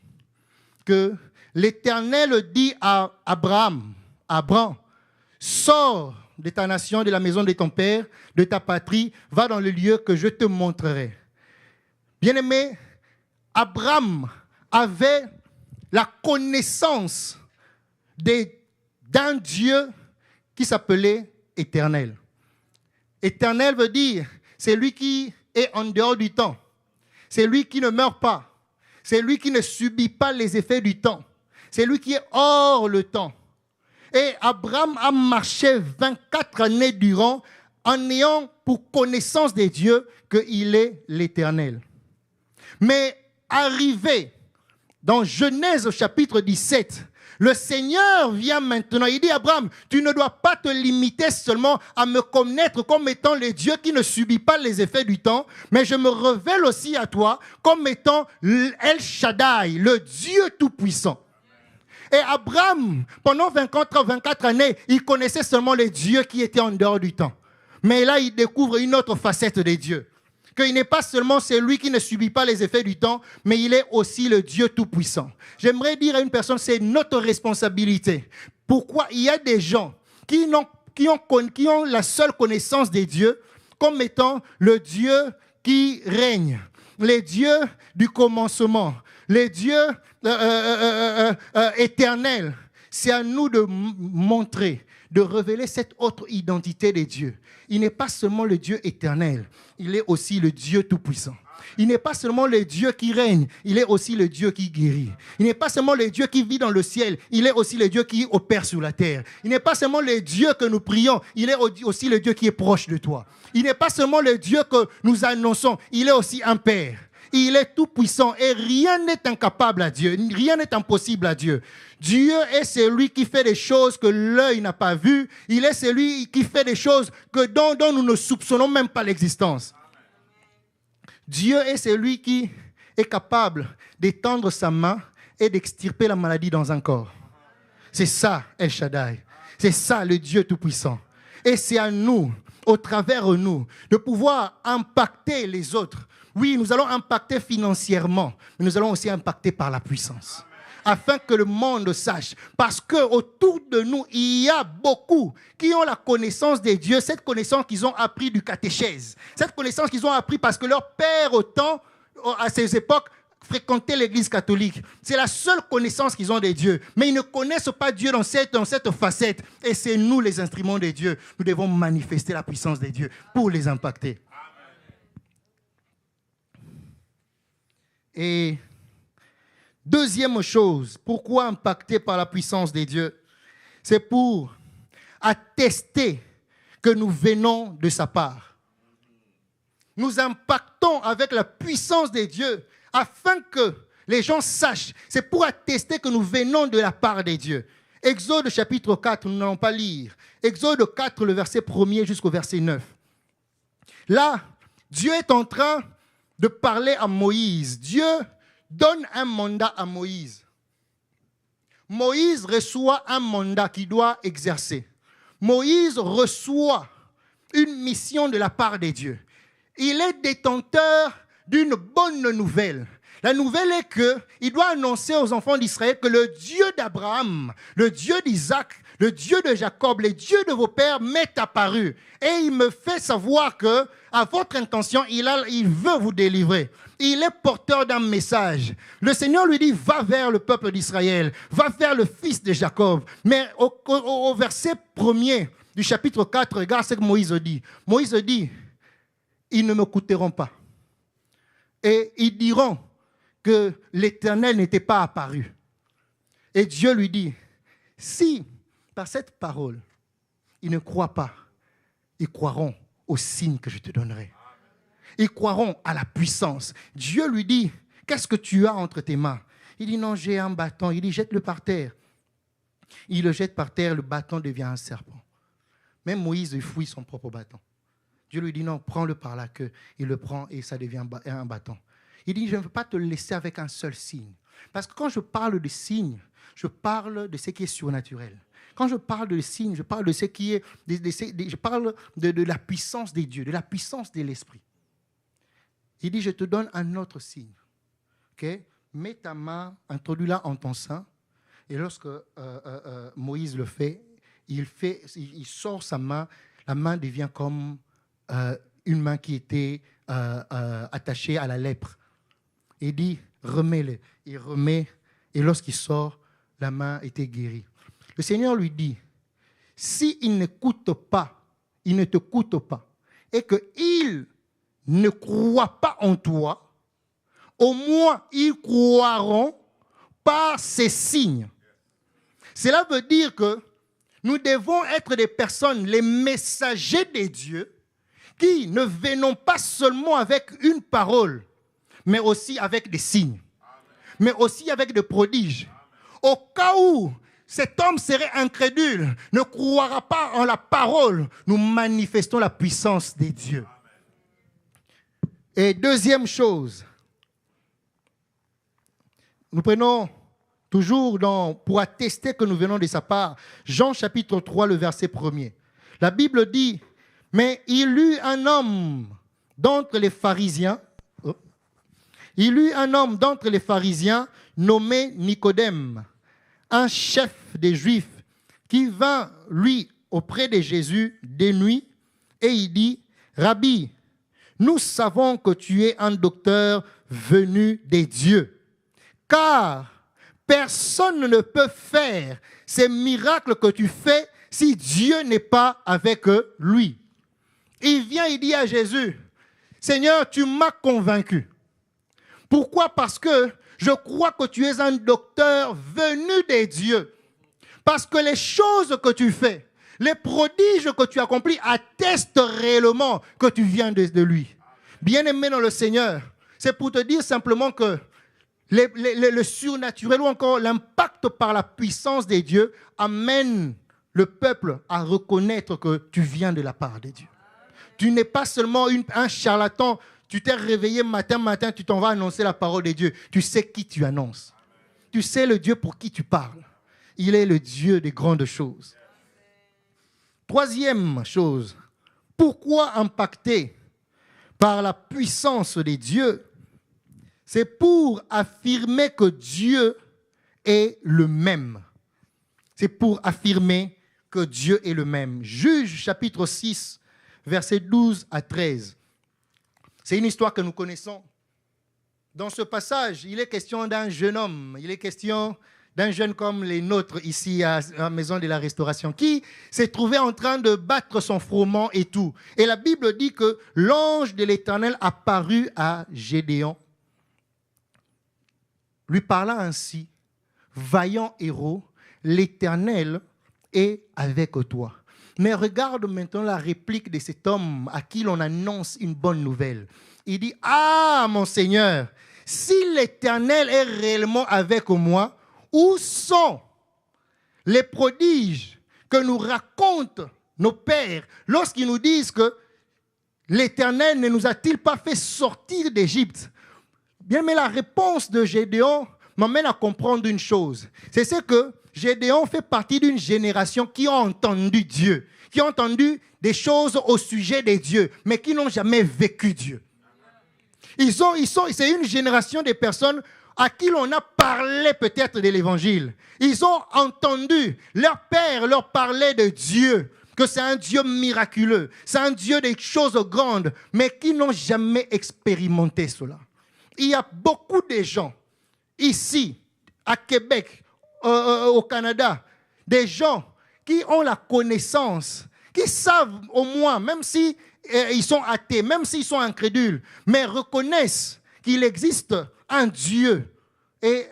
Speaker 1: que l'Éternel dit à Abraham, sors de ta nation, de la maison de ton père, de ta patrie, va dans le lieu que je te montrerai. Bien-aimé, Abraham avait la connaissance d'un Dieu qui s'appelait Éternel. Éternel veut dire, c'est lui qui est en dehors du temps. C'est lui qui ne meurt pas. C'est lui qui ne subit pas les effets du temps. C'est lui qui est hors le temps. Et Abraham a marché 24 années durant en ayant pour connaissance des dieux qu'il est l'Éternel. Mais arrivé dans Genèse chapitre 17, le Seigneur vient maintenant, il dit à Abraham, tu ne dois pas te limiter seulement à me connaître comme étant le Dieu qui ne subit pas les effets du temps, mais je me révèle aussi à toi comme étant El Shaddai, le Dieu Tout-Puissant. Et Abraham, pendant 24 années, il connaissait seulement les dieux qui étaient en dehors du temps. Mais là, il découvre une autre facette des dieux. Qu'il n'est pas seulement celui qui ne subit pas les effets du temps, mais il est aussi le Dieu Tout-Puissant. J'aimerais dire à une personne, c'est notre responsabilité. Pourquoi il y a des gens qui ont la seule connaissance des dieux comme étant le Dieu qui règne, les dieux du commencement, les dieux éternels. C'est à nous de montrer, de révéler cette autre identité des dieux. Il n'est pas seulement le Dieu éternel, il est aussi le Dieu Tout-Puissant. Il n'est pas seulement le Dieu qui règne, il est aussi le Dieu qui guérit. Il n'est pas seulement le Dieu qui vit dans le ciel, il est aussi le Dieu qui opère sur la terre. Il n'est pas seulement le Dieu que nous prions, il est aussi le Dieu qui est proche de toi. Il n'est pas seulement le Dieu que nous annonçons, il est aussi un Père. Il est tout puissant et rien n'est incapable à Dieu, rien n'est impossible à Dieu. Dieu est celui qui fait des choses que l'œil n'a pas vues. Il est celui qui fait des choses dont nous ne soupçonnons même pas l'existence. Dieu est celui qui est capable d'étendre sa main et d'extirper la maladie dans un corps. C'est ça, El Shaddai. C'est ça, le Dieu Tout-Puissant. Et c'est à nous, au travers de nous, de pouvoir impacter les autres. Oui, nous allons impacter financièrement, mais nous allons aussi impacter par la puissance. Afin que le monde sache. Parce qu'autour de nous, il y a beaucoup qui ont la connaissance des dieux, cette connaissance qu'ils ont appris du catéchèse. Cette connaissance qu'ils ont appris parce que leur père, à ces époques, fréquentait l'église catholique. C'est la seule connaissance qu'ils ont des dieux. Mais ils ne connaissent pas Dieu dans cette facette. Et c'est nous les instruments des dieux. Nous devons manifester la puissance des dieux pour les impacter. Et deuxième chose, pourquoi impacter par la puissance des dieux? C'est pour attester que nous venons de sa part. Nous impactons avec la puissance des dieux afin que les gens sachent. C'est pour attester que nous venons de la part des dieux. Exode chapitre 4, nous n'allons pas lire. Exode 4, le verset 1er jusqu'au verset 9. Là, Dieu est en train de parler à Moïse. Dieu donne un mandat à Moïse. Moïse reçoit un mandat qu'il doit exercer. Moïse reçoit une mission de la part des dieux. Il est détenteur d'une bonne nouvelle. La nouvelle est qu'il doit annoncer aux enfants d'Israël que le Dieu d'Abraham, le Dieu d'Isaac, le Dieu de Jacob, le Dieu de vos pères m'est apparu. Et il me fait savoir que, à votre intention, il veut vous délivrer. Il est porteur d'un message. Le Seigneur lui dit, va vers le peuple d'Israël, va vers le fils de Jacob. Mais au verset 1er du chapitre 4, regarde ce que Moïse dit. Moïse dit, ils ne m'écouteront pas. Et ils diront que l'Éternel n'était pas apparu. Et Dieu lui dit, si par cette parole, ils ne croient pas, ils croiront au signe que je te donnerai. Ils croiront à la puissance. Dieu lui dit, qu'est-ce que tu as entre tes mains? Il dit, non, j'ai un bâton. Il dit, jette-le par terre. Il le jette par terre, le bâton devient un serpent. Même Moïse, il fouille son propre bâton. Dieu lui dit, non, prends-le par la queue. Il le prend et ça devient un bâton. Il dit, je ne veux pas te laisser avec un seul signe. Parce que quand je parle de signes, je parle de ce qui est surnaturel. Quand je parle de signes, je parle de ce qui est, je parle de la puissance des dieux, de la puissance de l'esprit. Il dit, je te donne un autre signe. Okay? Mets ta main, introduis-la en ton sein. Et lorsque Moïse le fait, il sort sa main. La main devient comme une main qui était attachée à la lèpre. Il dit, remets-le. Il remet, et lorsqu'il sort, la main était guérie. Le Seigneur lui dit, s'il n'écoute pas, il ne te coûte pas, et qu'il ne croit pas en toi, au moins ils croiront par ces signes. Cela veut dire que nous devons être des personnes, les messagers des dieux, qui ne venons pas seulement avec une parole, mais aussi avec des signes, mais aussi avec des prodiges. Au cas où cet homme serait incrédule, ne croira pas en la parole, nous manifestons la puissance des dieux. Et deuxième chose, nous prenons toujours pour attester que nous venons de sa part, Jean chapitre 3, le verset 1er. La Bible dit, mais il eut un homme d'entre les pharisiens, nommé Nicodème, un chef des Juifs, qui vint, lui, auprès de Jésus de nuit, et il dit, Rabbi, nous savons que tu es un docteur venu des dieux, car personne ne peut faire ces miracles que tu fais si Dieu n'est pas avec lui. Il vient, il dit à Jésus, Seigneur, tu m'as convaincu. Pourquoi? Parce que je crois que tu es un docteur venu des dieux. Parce que les choses que tu fais, les prodiges que tu accomplis attestent réellement que tu viens de lui. Bien-aimé dans le Seigneur, c'est pour te dire simplement que le surnaturel ou encore l'impact par la puissance des dieux amène le peuple à reconnaître que tu viens de la part de Dieu. Tu n'es pas seulement un charlatan. Tu t'es réveillé matin, tu t'en vas annoncer la parole de Dieu. Tu sais qui tu annonces. Tu sais le Dieu pour qui tu parles. Il est le Dieu des grandes choses. Troisième chose, pourquoi impacter par la puissance des dieux? C'est pour affirmer que Dieu est le même. C'est pour affirmer que Dieu est le même. Juge chapitre 6, versets 12 à 13. C'est une histoire que nous connaissons. Dans ce passage, il est question d'un jeune homme. Il est question d'un jeune comme les nôtres ici à la maison de la Restauration, qui s'est trouvé en train de battre son froment et tout. Et la Bible dit que l'ange de l'Éternel apparut à Gédéon, lui parla ainsi, vaillant héros, l'Éternel est avec toi. Mais regarde maintenant la réplique de cet homme à qui l'on annonce une bonne nouvelle. Il dit, ah mon Seigneur, si l'Éternel est réellement avec moi, où sont les prodiges que nous racontent nos pères lorsqu'ils nous disent que l'Éternel ne nous a-t-il pas fait sortir d'Égypte? Bien, mais la réponse de Gédéon m'amène à comprendre une chose. C'est ce que Gédéon fait partie d'une génération qui a entendu Dieu, qui a entendu des choses au sujet des dieux, mais qui n'ont jamais vécu Dieu. C'est une génération de personnes à qui l'on a parlé peut-être de l'évangile. Ils ont entendu, leur père leur parlait de Dieu, que c'est un Dieu miraculeux, c'est un Dieu des choses grandes, mais qui n'ont jamais expérimenté cela. il y a beaucoup de gens ici, à Québec, au Canada, des gens qui ont la connaissance, qui savent au moins, même si ils sont athées, même s'ils sont incrédules, mais reconnaissent qu'il existe un Dieu. Et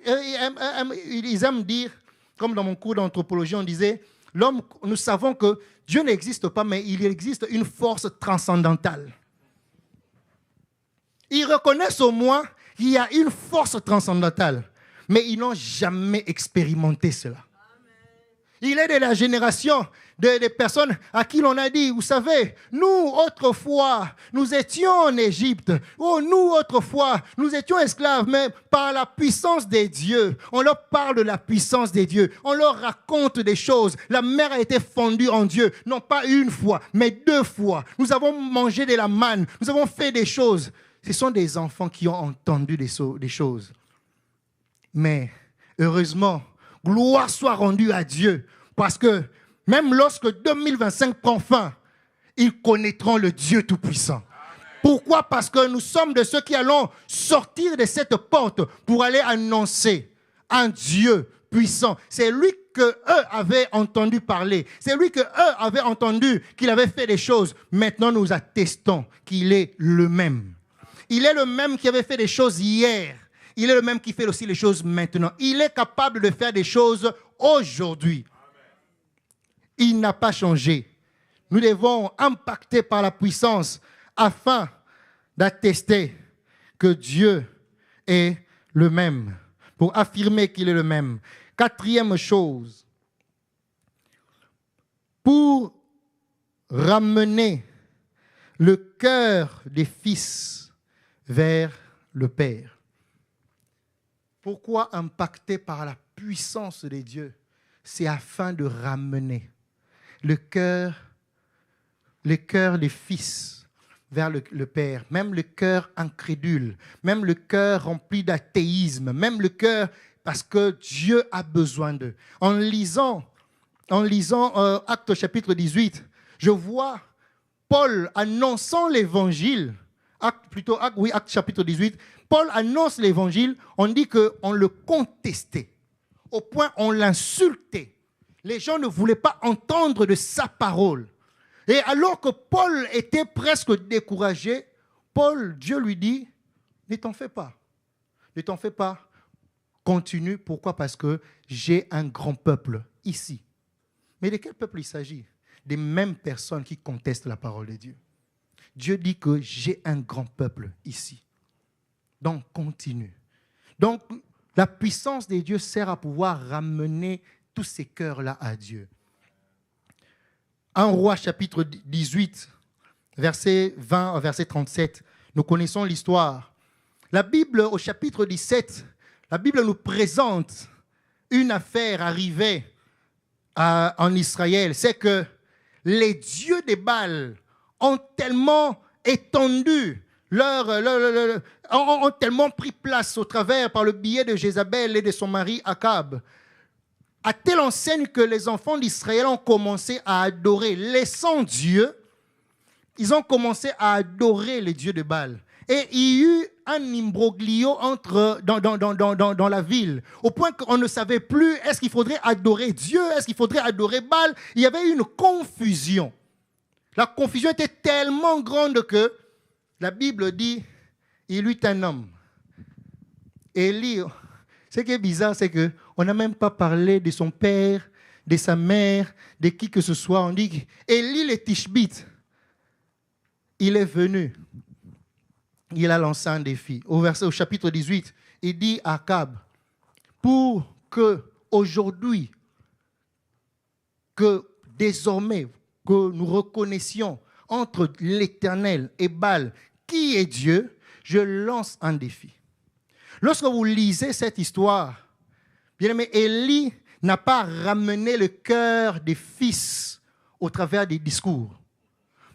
Speaker 1: ils aiment dire, comme dans mon cours d'anthropologie, on disait, l'homme, nous savons que Dieu n'existe pas, mais il existe une force transcendantale. Ils reconnaissent au moins qu'il y a une force transcendantale, mais ils n'ont jamais expérimenté cela. Il est de la génération des personnes à qui l'on a dit, vous savez, nous, autrefois, nous étions en Égypte. Oh, nous, autrefois, nous étions esclaves, mais par la puissance des dieux. On leur parle de la puissance des dieux. On leur raconte des choses. La mer a été fondue en Dieu, non pas une fois, mais 2 fois. Nous avons mangé de la manne. Nous avons fait des choses. Ce sont des enfants qui ont entendu des choses. Mais, heureusement, gloire soit rendue à Dieu, parce que même lorsque 2025 prend fin, ils connaîtront le Dieu Tout-Puissant. Pourquoi? Parce que nous sommes de ceux qui allons sortir de cette porte pour aller annoncer un Dieu puissant. C'est lui qu'eux avaient entendu parler. C'est lui qu'eux avaient entendu qu'il avait fait des choses. Maintenant, nous attestons qu'il est le même. Il est le même qui avait fait des choses hier. Il est le même qui fait aussi les choses maintenant. Il est capable de faire des choses aujourd'hui. Il n'a pas changé. Nous devons impacter par la puissance afin d'attester que Dieu est le même, pour affirmer qu'il est le même. 4e chose, pour ramener le cœur des fils vers le Père. Pourquoi impacter par la puissance de Dieu? C'est afin de ramener le cœur des fils vers le Père, même le cœur incrédule, même le cœur rempli d'athéisme, même le cœur parce que Dieu a besoin d'eux. En lisant Actes chapitre 18, je vois Paul annonçant l'évangile. Actes chapitre 18, Paul annonce l'évangile, on dit qu'on le contestait, au point on l'insultait. Les gens ne voulaient pas entendre de sa parole. Et alors que Paul était presque découragé, Dieu lui dit, ne t'en fais pas. Ne t'en fais pas. Continue. Pourquoi? Parce que j'ai un grand peuple ici. Mais de quel peuple il s'agit? Des mêmes personnes qui contestent la parole de Dieu. Dieu dit que j'ai un grand peuple ici. Donc, continue. Donc, la puissance de Dieu sert à pouvoir ramener tous ces cœurs-là à Dieu. 1 Roi chapitre 18, verset 20 à verset 37, nous connaissons l'histoire. La Bible, au chapitre 17, la Bible nous présente une affaire arrivée en Israël. C'est que les dieux des Baals ont tellement étendu ont tellement pris place au travers par le biais de Jézabel et de son mari Akab, à telle enseigne que les enfants d'Israël ont commencé à adorer, laissant Dieu, ils ont commencé à adorer les dieux de Baal. Et il y a eu un imbroglio dans la ville, au point qu'on ne savait plus, est-ce qu'il faudrait adorer Dieu, est-ce qu'il faudrait adorer Baal? Il y avait une confusion. La confusion était tellement grande que la Bible dit, il eut un homme. Élie, ce qui est bizarre, c'est qu'on n'a même pas parlé de son père, de sa mère, de qui que ce soit. On dit Élie le Tishbite, il est venu. Il a lancé un défi. Au chapitre 18, il dit à Akab, pour que aujourd'hui, que désormais, que nous reconnaissions entre l'Éternel et Baal, qui est Dieu, je lance un défi. Lorsque vous lisez cette histoire, bien aimé, Élie n'a pas ramené le cœur des fils au travers des discours.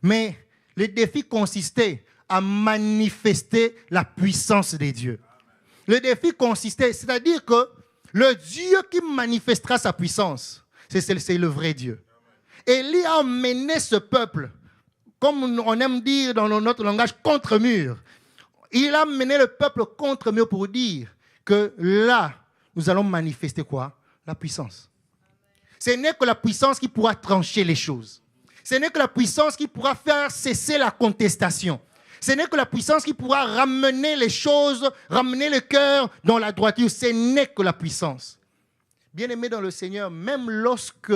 Speaker 1: Mais le défi consistait à manifester la puissance des dieux. Le défi consistait, c'est-à-dire que le Dieu qui manifestera sa puissance, c'est le vrai Dieu. Élie a emmené ce peuple, comme on aime dire dans notre langage, contre mur. il a mené le peuple contre eux pour dire que là, nous allons manifester quoi? La puissance. Ce n'est que la puissance qui pourra trancher les choses. Ce n'est que la puissance qui pourra faire cesser la contestation. Ce n'est que la puissance qui pourra ramener les choses, ramener le cœur dans la droiture. Ce n'est que la puissance. Bien-aimé dans le Seigneur, même lorsque,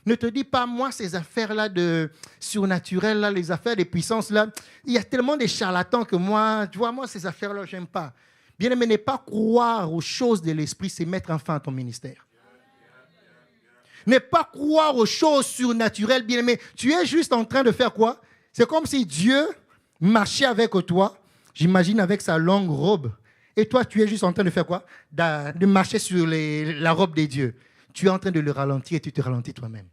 Speaker 1: ne te dis pas, moi, ces affaires-là de surnaturel, là, les affaires des puissances, là, il y a tellement de charlatans que moi, tu vois, moi, ces affaires-là, je n'aime pas. Bien-aimé, ne pas croire aux choses de l'esprit, c'est mettre un fin à ton ministère. Ne pas croire aux choses surnaturelles, bien-aimé. Tu es juste en train de faire quoi? C'est comme si Dieu marchait avec toi, j'imagine avec sa longue robe. Et toi, tu es juste en train de faire quoi? De marcher sur la robe des dieux. Tu es en train de le ralentir et tu te ralentis toi-même.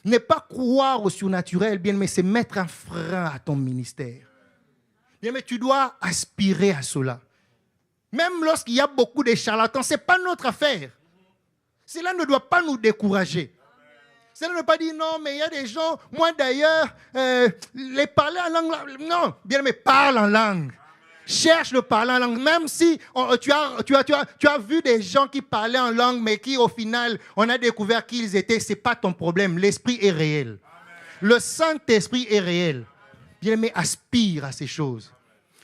Speaker 1: Ne pas croire au surnaturel, bien-aimé, c'est mettre un frein à ton ministère. Bien-aimé, tu dois aspirer à cela. Même lorsqu'il y a beaucoup de charlatans, ce n'est pas notre affaire. Cela ne doit pas nous décourager. Cela ne veut pas dire non, mais il y a des gens, moi d'ailleurs, les parler en langue, non, bien mais parle en langue. Cherche le parler en langue, même si tu as vu des gens qui parlaient en langue, mais qui au final, on a découvert qui ils étaient, ce n'est pas ton problème, l'esprit est réel. Le Saint-Esprit est réel. Bien mais aspire à ces choses.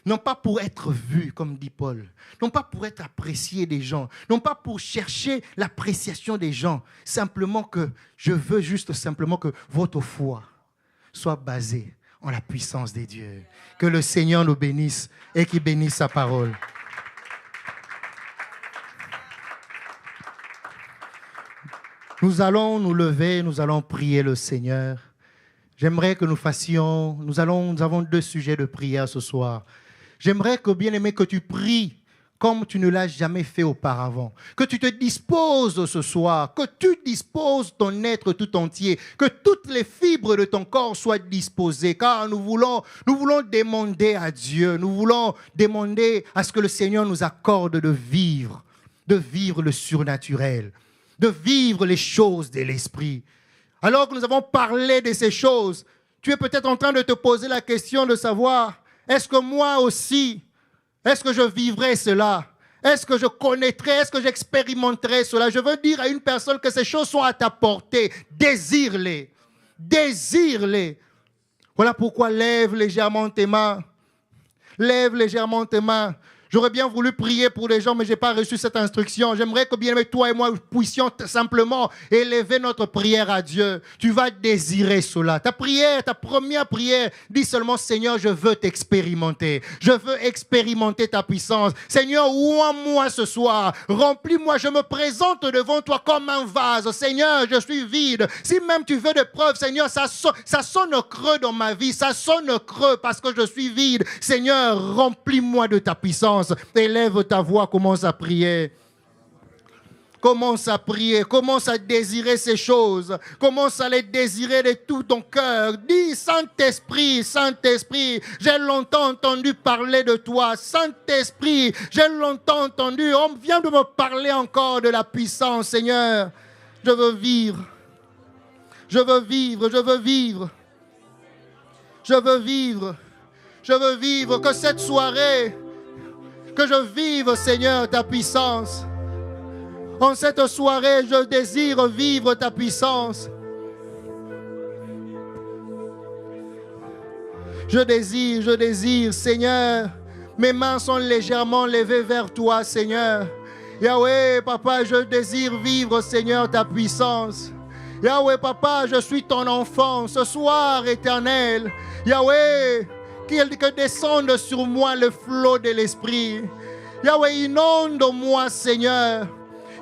Speaker 1: Non pas pour être vu, comme dit Paul. Non pas pour être apprécié des gens. Non pas pour chercher l'appréciation des gens. Simplement que je veux juste simplement que votre foi soit basée en la puissance des dieux. Que le Seigneur nous bénisse et qu'il bénisse sa parole. Nous allons nous lever, nous allons prier le Seigneur. J'aimerais que nous avons 2 sujets de prière ce soir. J'aimerais que, bien-aimé, que tu pries comme tu ne l'as jamais fait auparavant. Que tu te disposes ce soir, que tu disposes ton être tout entier, que toutes les fibres de ton corps soient disposées, car nous voulons demander à Dieu, nous voulons demander à ce que le Seigneur nous accorde de vivre le surnaturel, de vivre les choses de l'esprit. Alors que nous avons parlé de ces choses, tu es peut-être en train de te poser la question de savoir, est-ce que moi aussi, est-ce que je vivrai cela? Est-ce que je connaîtrai, est-ce que j'expérimenterai cela? Je veux dire à une personne que ces choses sont à ta portée. Désire-les. Désire-les. Voilà pourquoi lève légèrement tes mains. Lève légèrement tes mains. J'aurais bien voulu prier pour les gens, mais je n'ai pas reçu cette instruction. J'aimerais que bien toi et moi puissions simplement élever notre prière à Dieu. Tu vas désirer cela. Ta prière, ta première prière, dis seulement, Seigneur, je veux t'expérimenter. Je veux expérimenter ta puissance. Seigneur, ouvre-moi ce soir. Remplis-moi. Je me présente devant toi comme un vase. Seigneur, je suis vide. Si même tu veux des preuves, Seigneur, ça sonne creux dans ma vie. Ça sonne creux parce que je suis vide. Seigneur, remplis-moi de ta puissance. Élève ta voix, commence à prier. Commence à prier, commence à désirer ces choses. Commence à les désirer de tout ton cœur. Dis, Saint-Esprit, Saint-Esprit, j'ai longtemps entendu parler de toi. Saint-Esprit, j'ai longtemps entendu. On vient de me parler encore de la puissance, Seigneur. Je veux vivre. Je veux vivre, je veux vivre. Je veux vivre. Je veux vivre que cette soirée, que je vive, Seigneur, ta puissance. En cette soirée, je désire vivre ta puissance. Je désire, Seigneur. Mes mains sont légèrement levées vers toi, Seigneur. Yahweh, Papa, je désire vivre, Seigneur, ta puissance. Yahweh, Papa, je suis ton enfant. Ce soir, Éternel, Yahweh, que descende sur moi le flot de l'Esprit. Yahweh, inonde-moi, Seigneur.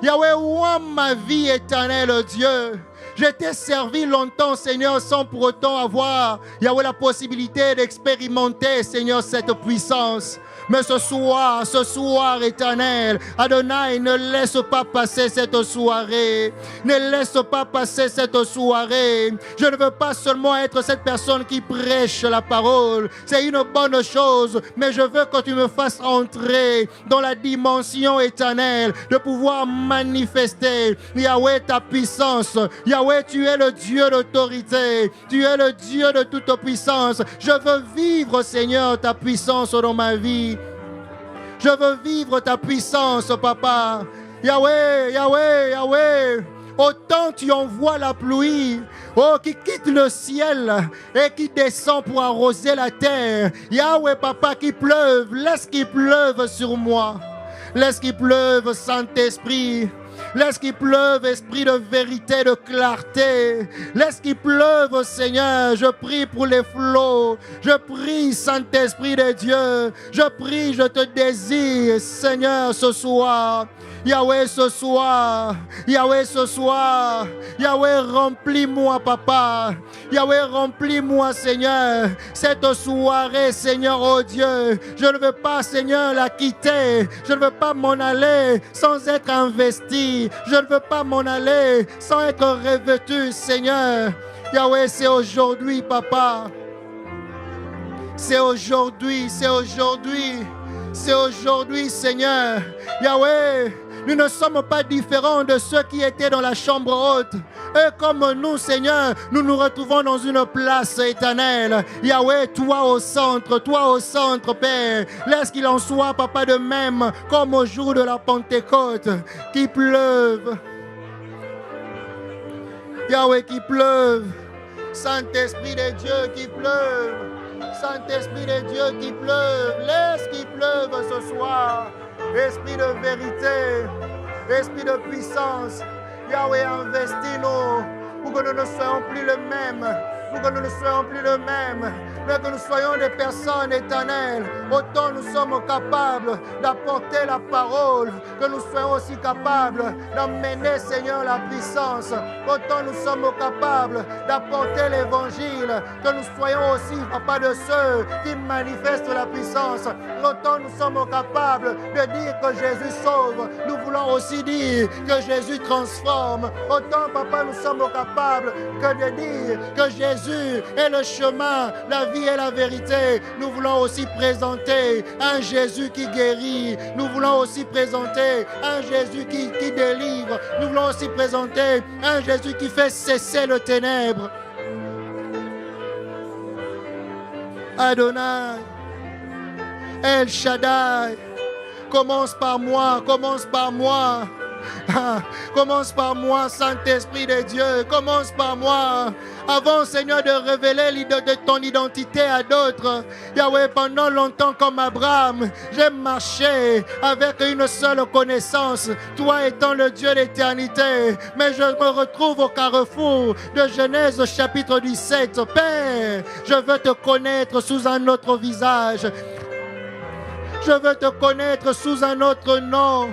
Speaker 1: Yahweh, ouvre ma vie, Éternel Dieu. Je t'ai servi longtemps, Seigneur, sans pour autant avoir, Yahweh, la possibilité d'expérimenter, Seigneur, cette puissance. Mais ce soir, Éternel, Adonai, ne laisse pas passer cette soirée. Ne laisse pas passer cette soirée. Je ne veux pas seulement être cette personne qui prêche la parole. C'est une bonne chose, mais je veux que tu me fasses entrer dans la dimension éternelle, de pouvoir manifester, Yahweh, ta puissance. Yahweh, tu es le Dieu d'autorité. Tu es le Dieu de toute puissance. Je veux vivre, Seigneur, ta puissance dans ma vie. Je veux vivre ta puissance, Papa. Yahweh, Yahweh, Yahweh. Autant tu envoies la pluie, oh, qui quitte le ciel et qui descend pour arroser la terre. Yahweh, Papa, qu'il pleuve, laisse qu'il pleuve sur moi. Laisse qu'il pleuve, Saint-Esprit. Laisse qu'il pleuve, esprit de vérité, de clarté. Laisse qu'il pleuve, Seigneur. Je prie pour les flots. Je prie, Saint-Esprit de Dieu. Je prie, je te désire, Seigneur, ce soir. Yahweh, ce soir. Yahweh, ce soir. Yahweh, remplis-moi, Papa. Yahweh, remplis-moi, Seigneur. Cette soirée, Seigneur, oh Dieu. Je ne veux pas, Seigneur, la quitter. Je ne veux pas m'en aller sans être investi. Je ne veux pas m'en aller sans être revêtu, Seigneur. Yahweh, c'est aujourd'hui, Papa. C'est aujourd'hui, c'est aujourd'hui. C'est aujourd'hui, Seigneur. Yahweh, nous ne sommes pas différents de ceux qui étaient dans la chambre haute. Et comme nous, Seigneur, nous nous retrouvons dans une place éternelle. Yahweh, toi au centre, Père. Laisse qu'il en soit, Papa, de même, comme au jour de la Pentecôte, qu'il pleuve. Yahweh, qu'il pleuve. Saint-Esprit de Dieu, qu'il pleuve. Saint-Esprit de Dieu, qui pleuve, laisse qu'il pleuve ce soir. Esprit de vérité, esprit de puissance, Yahweh, investis-nous pour que nous ne soyons plus le même, pour que nous ne soyons plus le même, mais que nous soyons des personnes éternelles. Autant nous sommes capables d'apporter la parole, que nous soyons aussi capables d'emmener, Seigneur, la puissance. Autant nous sommes capables d'apporter l'évangile, que nous soyons aussi, Papa, de ceux qui manifestent la puissance. Autant nous sommes capables de dire que Jésus sauve, nous voulons aussi dire que Jésus transforme. Autant, Papa, nous sommes capables que de dire que Jésus est le chemin, la vie et la vérité. Nous voulons aussi présenter un Jésus qui guérit. Nous voulons aussi présenter un Jésus qui délivre. Nous voulons aussi présenter un Jésus qui fait cesser le ténèbre. Adonai, El Shaddai, commence par moi, commence par moi. Commence par moi, Saint-Esprit de Dieu. Commence par moi. Avant, Seigneur, de révéler ton identité à d'autres. Yahweh, pendant longtemps comme Abraham, j'ai marché avec une seule connaissance, toi étant le Dieu d'éternité. Mais je me retrouve au carrefour de Genèse chapitre 17. Père, je veux te connaître sous un autre visage. Je veux te connaître sous un autre nom.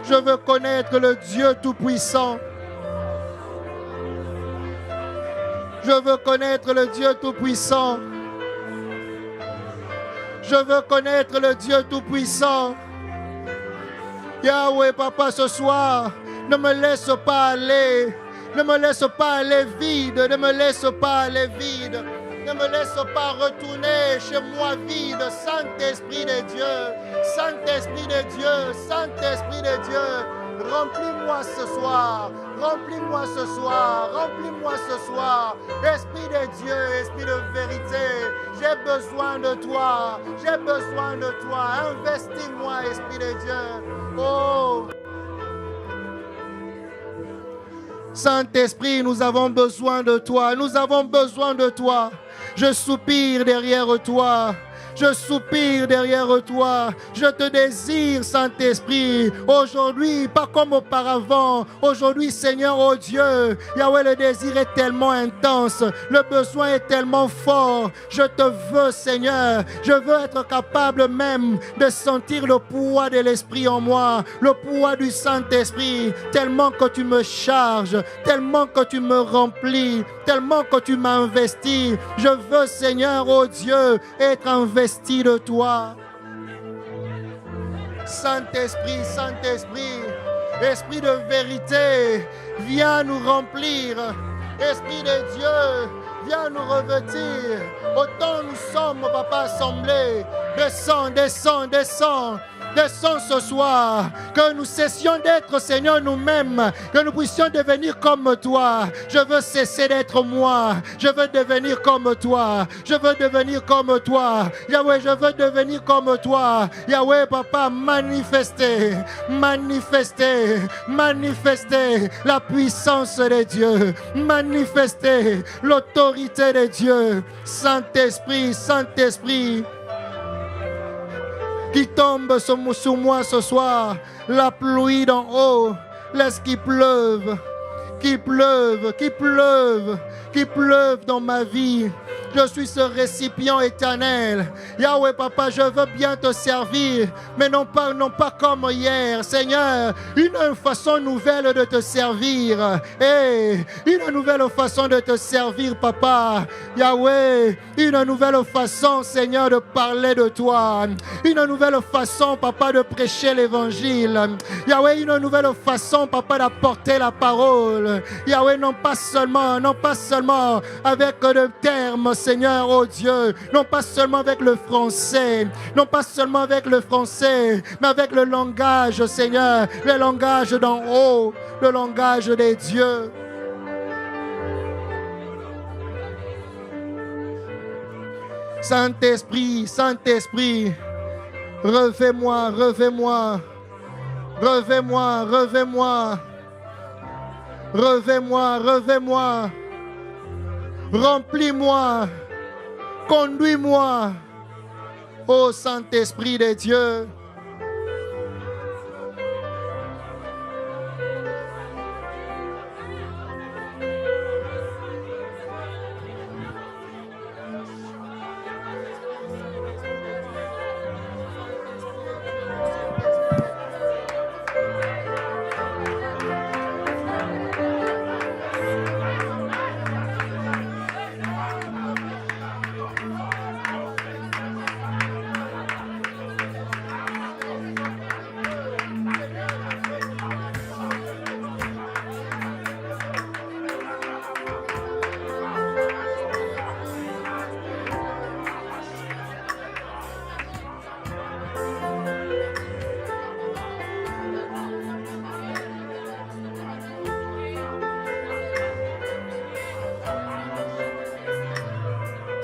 Speaker 1: Je veux connaître le Dieu Tout-Puissant. Je veux connaître le Dieu Tout-Puissant. Je veux connaître le Dieu Tout-Puissant. Yahweh, Papa, ce soir, ne me laisse pas aller. Ne me laisse pas aller vide. Ne me laisse pas aller vide. Ne me laisse pas retourner chez moi vide. Saint-Esprit de Dieu, Saint-Esprit de Dieu, Saint-Esprit de Dieu, remplis-moi ce soir, remplis-moi ce soir, remplis-moi ce soir. Esprit de Dieu, Esprit de vérité, j'ai besoin de toi, j'ai besoin de toi. Investis-moi, Esprit de Dieu. Oh! Saint-Esprit, nous avons besoin de toi, nous avons besoin de toi. Je soupire derrière toi. Je soupire derrière toi. Je te désire, Saint-Esprit. Aujourd'hui, pas comme auparavant. Aujourd'hui, Seigneur, oh Dieu, Yahweh, le désir est tellement intense. Le besoin est tellement fort. Je te veux, Seigneur. Je veux être capable même de sentir le poids de l'Esprit en moi. Le poids du Saint-Esprit. Tellement que tu me charges. Tellement que tu me remplis. Tellement que tu m'investis. Je veux, Seigneur, oh Dieu, être investi de toi. Saint-Esprit, Saint-Esprit, Esprit de vérité, viens nous remplir. Esprit de Dieu, viens nous revêtir. Autant nous sommes, Papa, assemblés. Descends, descends, descends. Descends ce soir, que nous cessions d'être, Seigneur, nous-mêmes, que nous puissions devenir comme toi. Je veux cesser d'être moi. Je veux devenir comme toi. Je veux devenir comme toi. Yahweh, je veux devenir comme toi. Yahweh, Papa, manifester, manifester, manifester la puissance de Dieu. Manifester l'autorité de Dieu. Saint-Esprit, Saint-Esprit, qui tombe sur moi ce soir, la pluie d'en haut, laisse qu'il pleuve, qu'il pleuve, qu'il pleuve, qu'il pleuve dans ma vie. Je suis ce récipient éternel. Yahweh, Papa, je veux bien te servir, mais non pas comme hier. Seigneur, une façon nouvelle de te servir. Une nouvelle façon de te servir, Papa. Yahweh, une nouvelle façon, Seigneur, de parler de toi. Une nouvelle façon, Papa, de prêcher l'évangile. Yahweh, une nouvelle façon, Papa, d'apporter la parole. Yahweh, non pas seulement avec des termes, Seigneur, oh Dieu, non pas seulement avec le français, non pas seulement avec le français, mais avec le langage, Seigneur, le langage d'en haut, le langage des dieux. Saint-Esprit, Saint-Esprit, revais-moi, revais-moi, revais-moi, revais-moi, revais-moi, revais-moi. Remplis-moi, conduis-moi, ô Saint-Esprit de Dieu.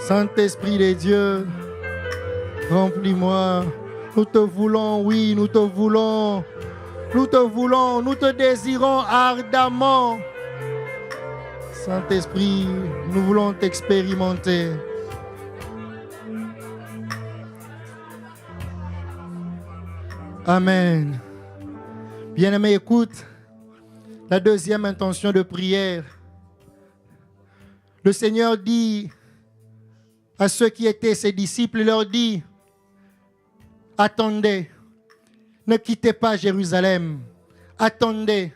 Speaker 1: Saint-Esprit de Dieu, remplis-moi. Nous te voulons, oui, nous te voulons. Nous te voulons, nous te désirons ardemment. Saint-Esprit, nous voulons t'expérimenter. Amen. Bien-aimé, écoute la deuxième intention de prière. Le Seigneur dit à ceux qui étaient ses disciples, il leur dit, attendez, ne quittez pas Jérusalem, attendez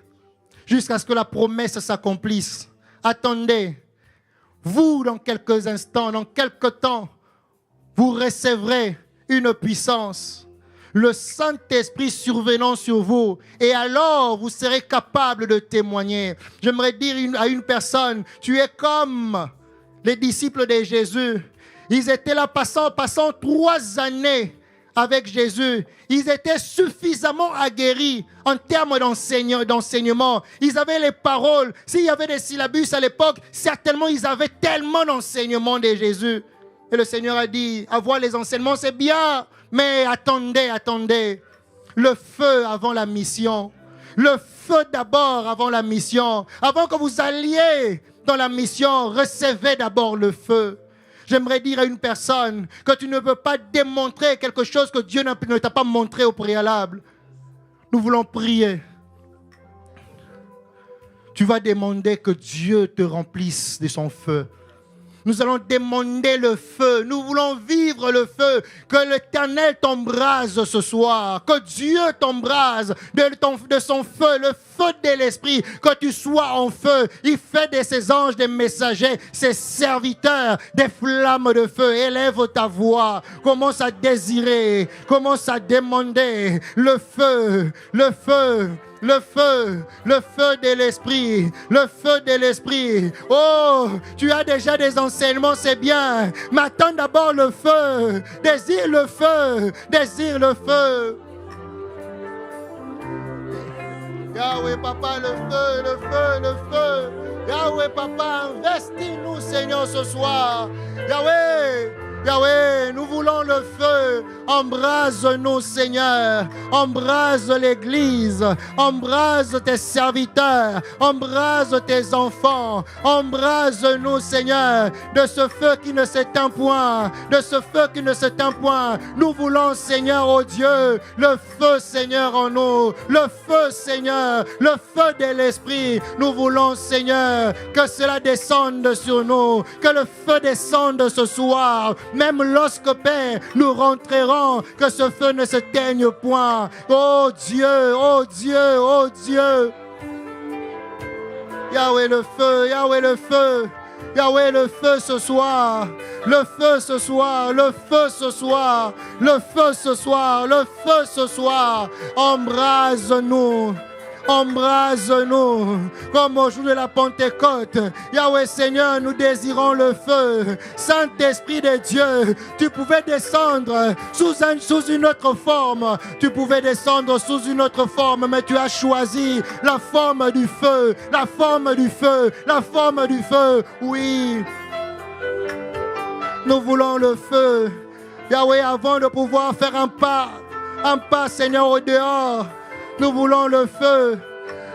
Speaker 1: jusqu'à ce que la promesse s'accomplisse. Attendez, vous dans quelques instants, dans quelques temps, vous recevrez une puissance, le Saint-Esprit survenant sur vous, et alors vous serez capable de témoigner. J'aimerais dire à une personne, tu es comme les disciples de Jésus. Ils étaient là passant 3 années avec Jésus. Ils étaient suffisamment aguerris en termes d'enseignement. Ils avaient les paroles. S'il y avait des syllabus à l'époque, certainement ils avaient tellement d'enseignements de Jésus. Et le Seigneur a dit, avoir les enseignements c'est bien, mais attendez. Le feu avant la mission. Le feu d'abord avant la mission. Avant que vous alliez dans la mission, recevez d'abord le feu. J'aimerais dire à une personne que tu ne peux pas démontrer quelque chose que Dieu ne t'a pas montré au préalable. Nous voulons prier. Tu vas demander que Dieu te remplisse de son feu. Nous allons demander le feu. Nous voulons vivre le feu. Que l'Éternel t'embrase ce soir. Que Dieu t'embrase de son feu, le feu de l'Esprit. Que tu sois en feu. Il fait de ses anges des messagers, ses serviteurs, des flammes de feu. Élève ta voix. Commence à désirer. Commence à demander le feu, le feu. Le feu de l'Esprit, le feu de l'Esprit. Oh, tu as déjà des enseignements, c'est bien. Mais attends d'abord le feu. Désire le feu, désire le feu. Yahweh, Papa, le feu, le feu, le feu. Yahweh, Papa, investis-nous, Seigneur, ce soir. Yahweh, Yahweh, nous voulons le feu. Embrase-nous, Seigneur. Embrase l'Église. Embrase tes serviteurs. Embrase tes enfants. Embrase-nous, Seigneur, de ce feu qui ne s'éteint point. De ce feu qui ne s'éteint point. Nous voulons, Seigneur, oh Dieu, le feu, Seigneur, en nous. Le feu, Seigneur. Le feu de l'Esprit. Nous voulons, Seigneur, que cela descende sur nous. Que le feu descende ce soir. Même lorsque, Père, nous rentrerons, que ce feu ne se teigne point. Oh Dieu, oh Dieu, oh Dieu. Yahweh le feu, Yahweh le feu. Yahweh le feu ce soir. Le feu ce soir, le feu ce soir. Le feu ce soir, le feu ce soir. Embrase-nous. Embrase-nous comme au jour de la Pentecôte. Yahweh Seigneur, nous désirons le feu. Saint-Esprit de Dieu, tu pouvais descendre sous une autre forme. Tu pouvais descendre sous une autre forme, mais tu as choisi la forme du feu. La forme du feu. La forme du feu. Oui. Nous voulons le feu. Yahweh, avant de pouvoir faire un pas, Seigneur, au dehors, nous voulons le feu.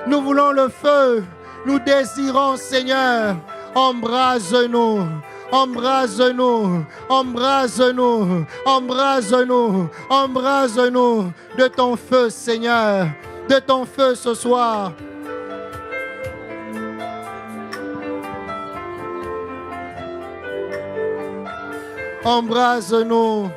Speaker 1: Nous voulons le feu. Nous désirons, Seigneur. Embrase-nous. Embrase-nous. Embrase-nous. Embrase-nous. Embrase-nous de ton feu, Seigneur. De ton feu ce soir. Embrase-nous.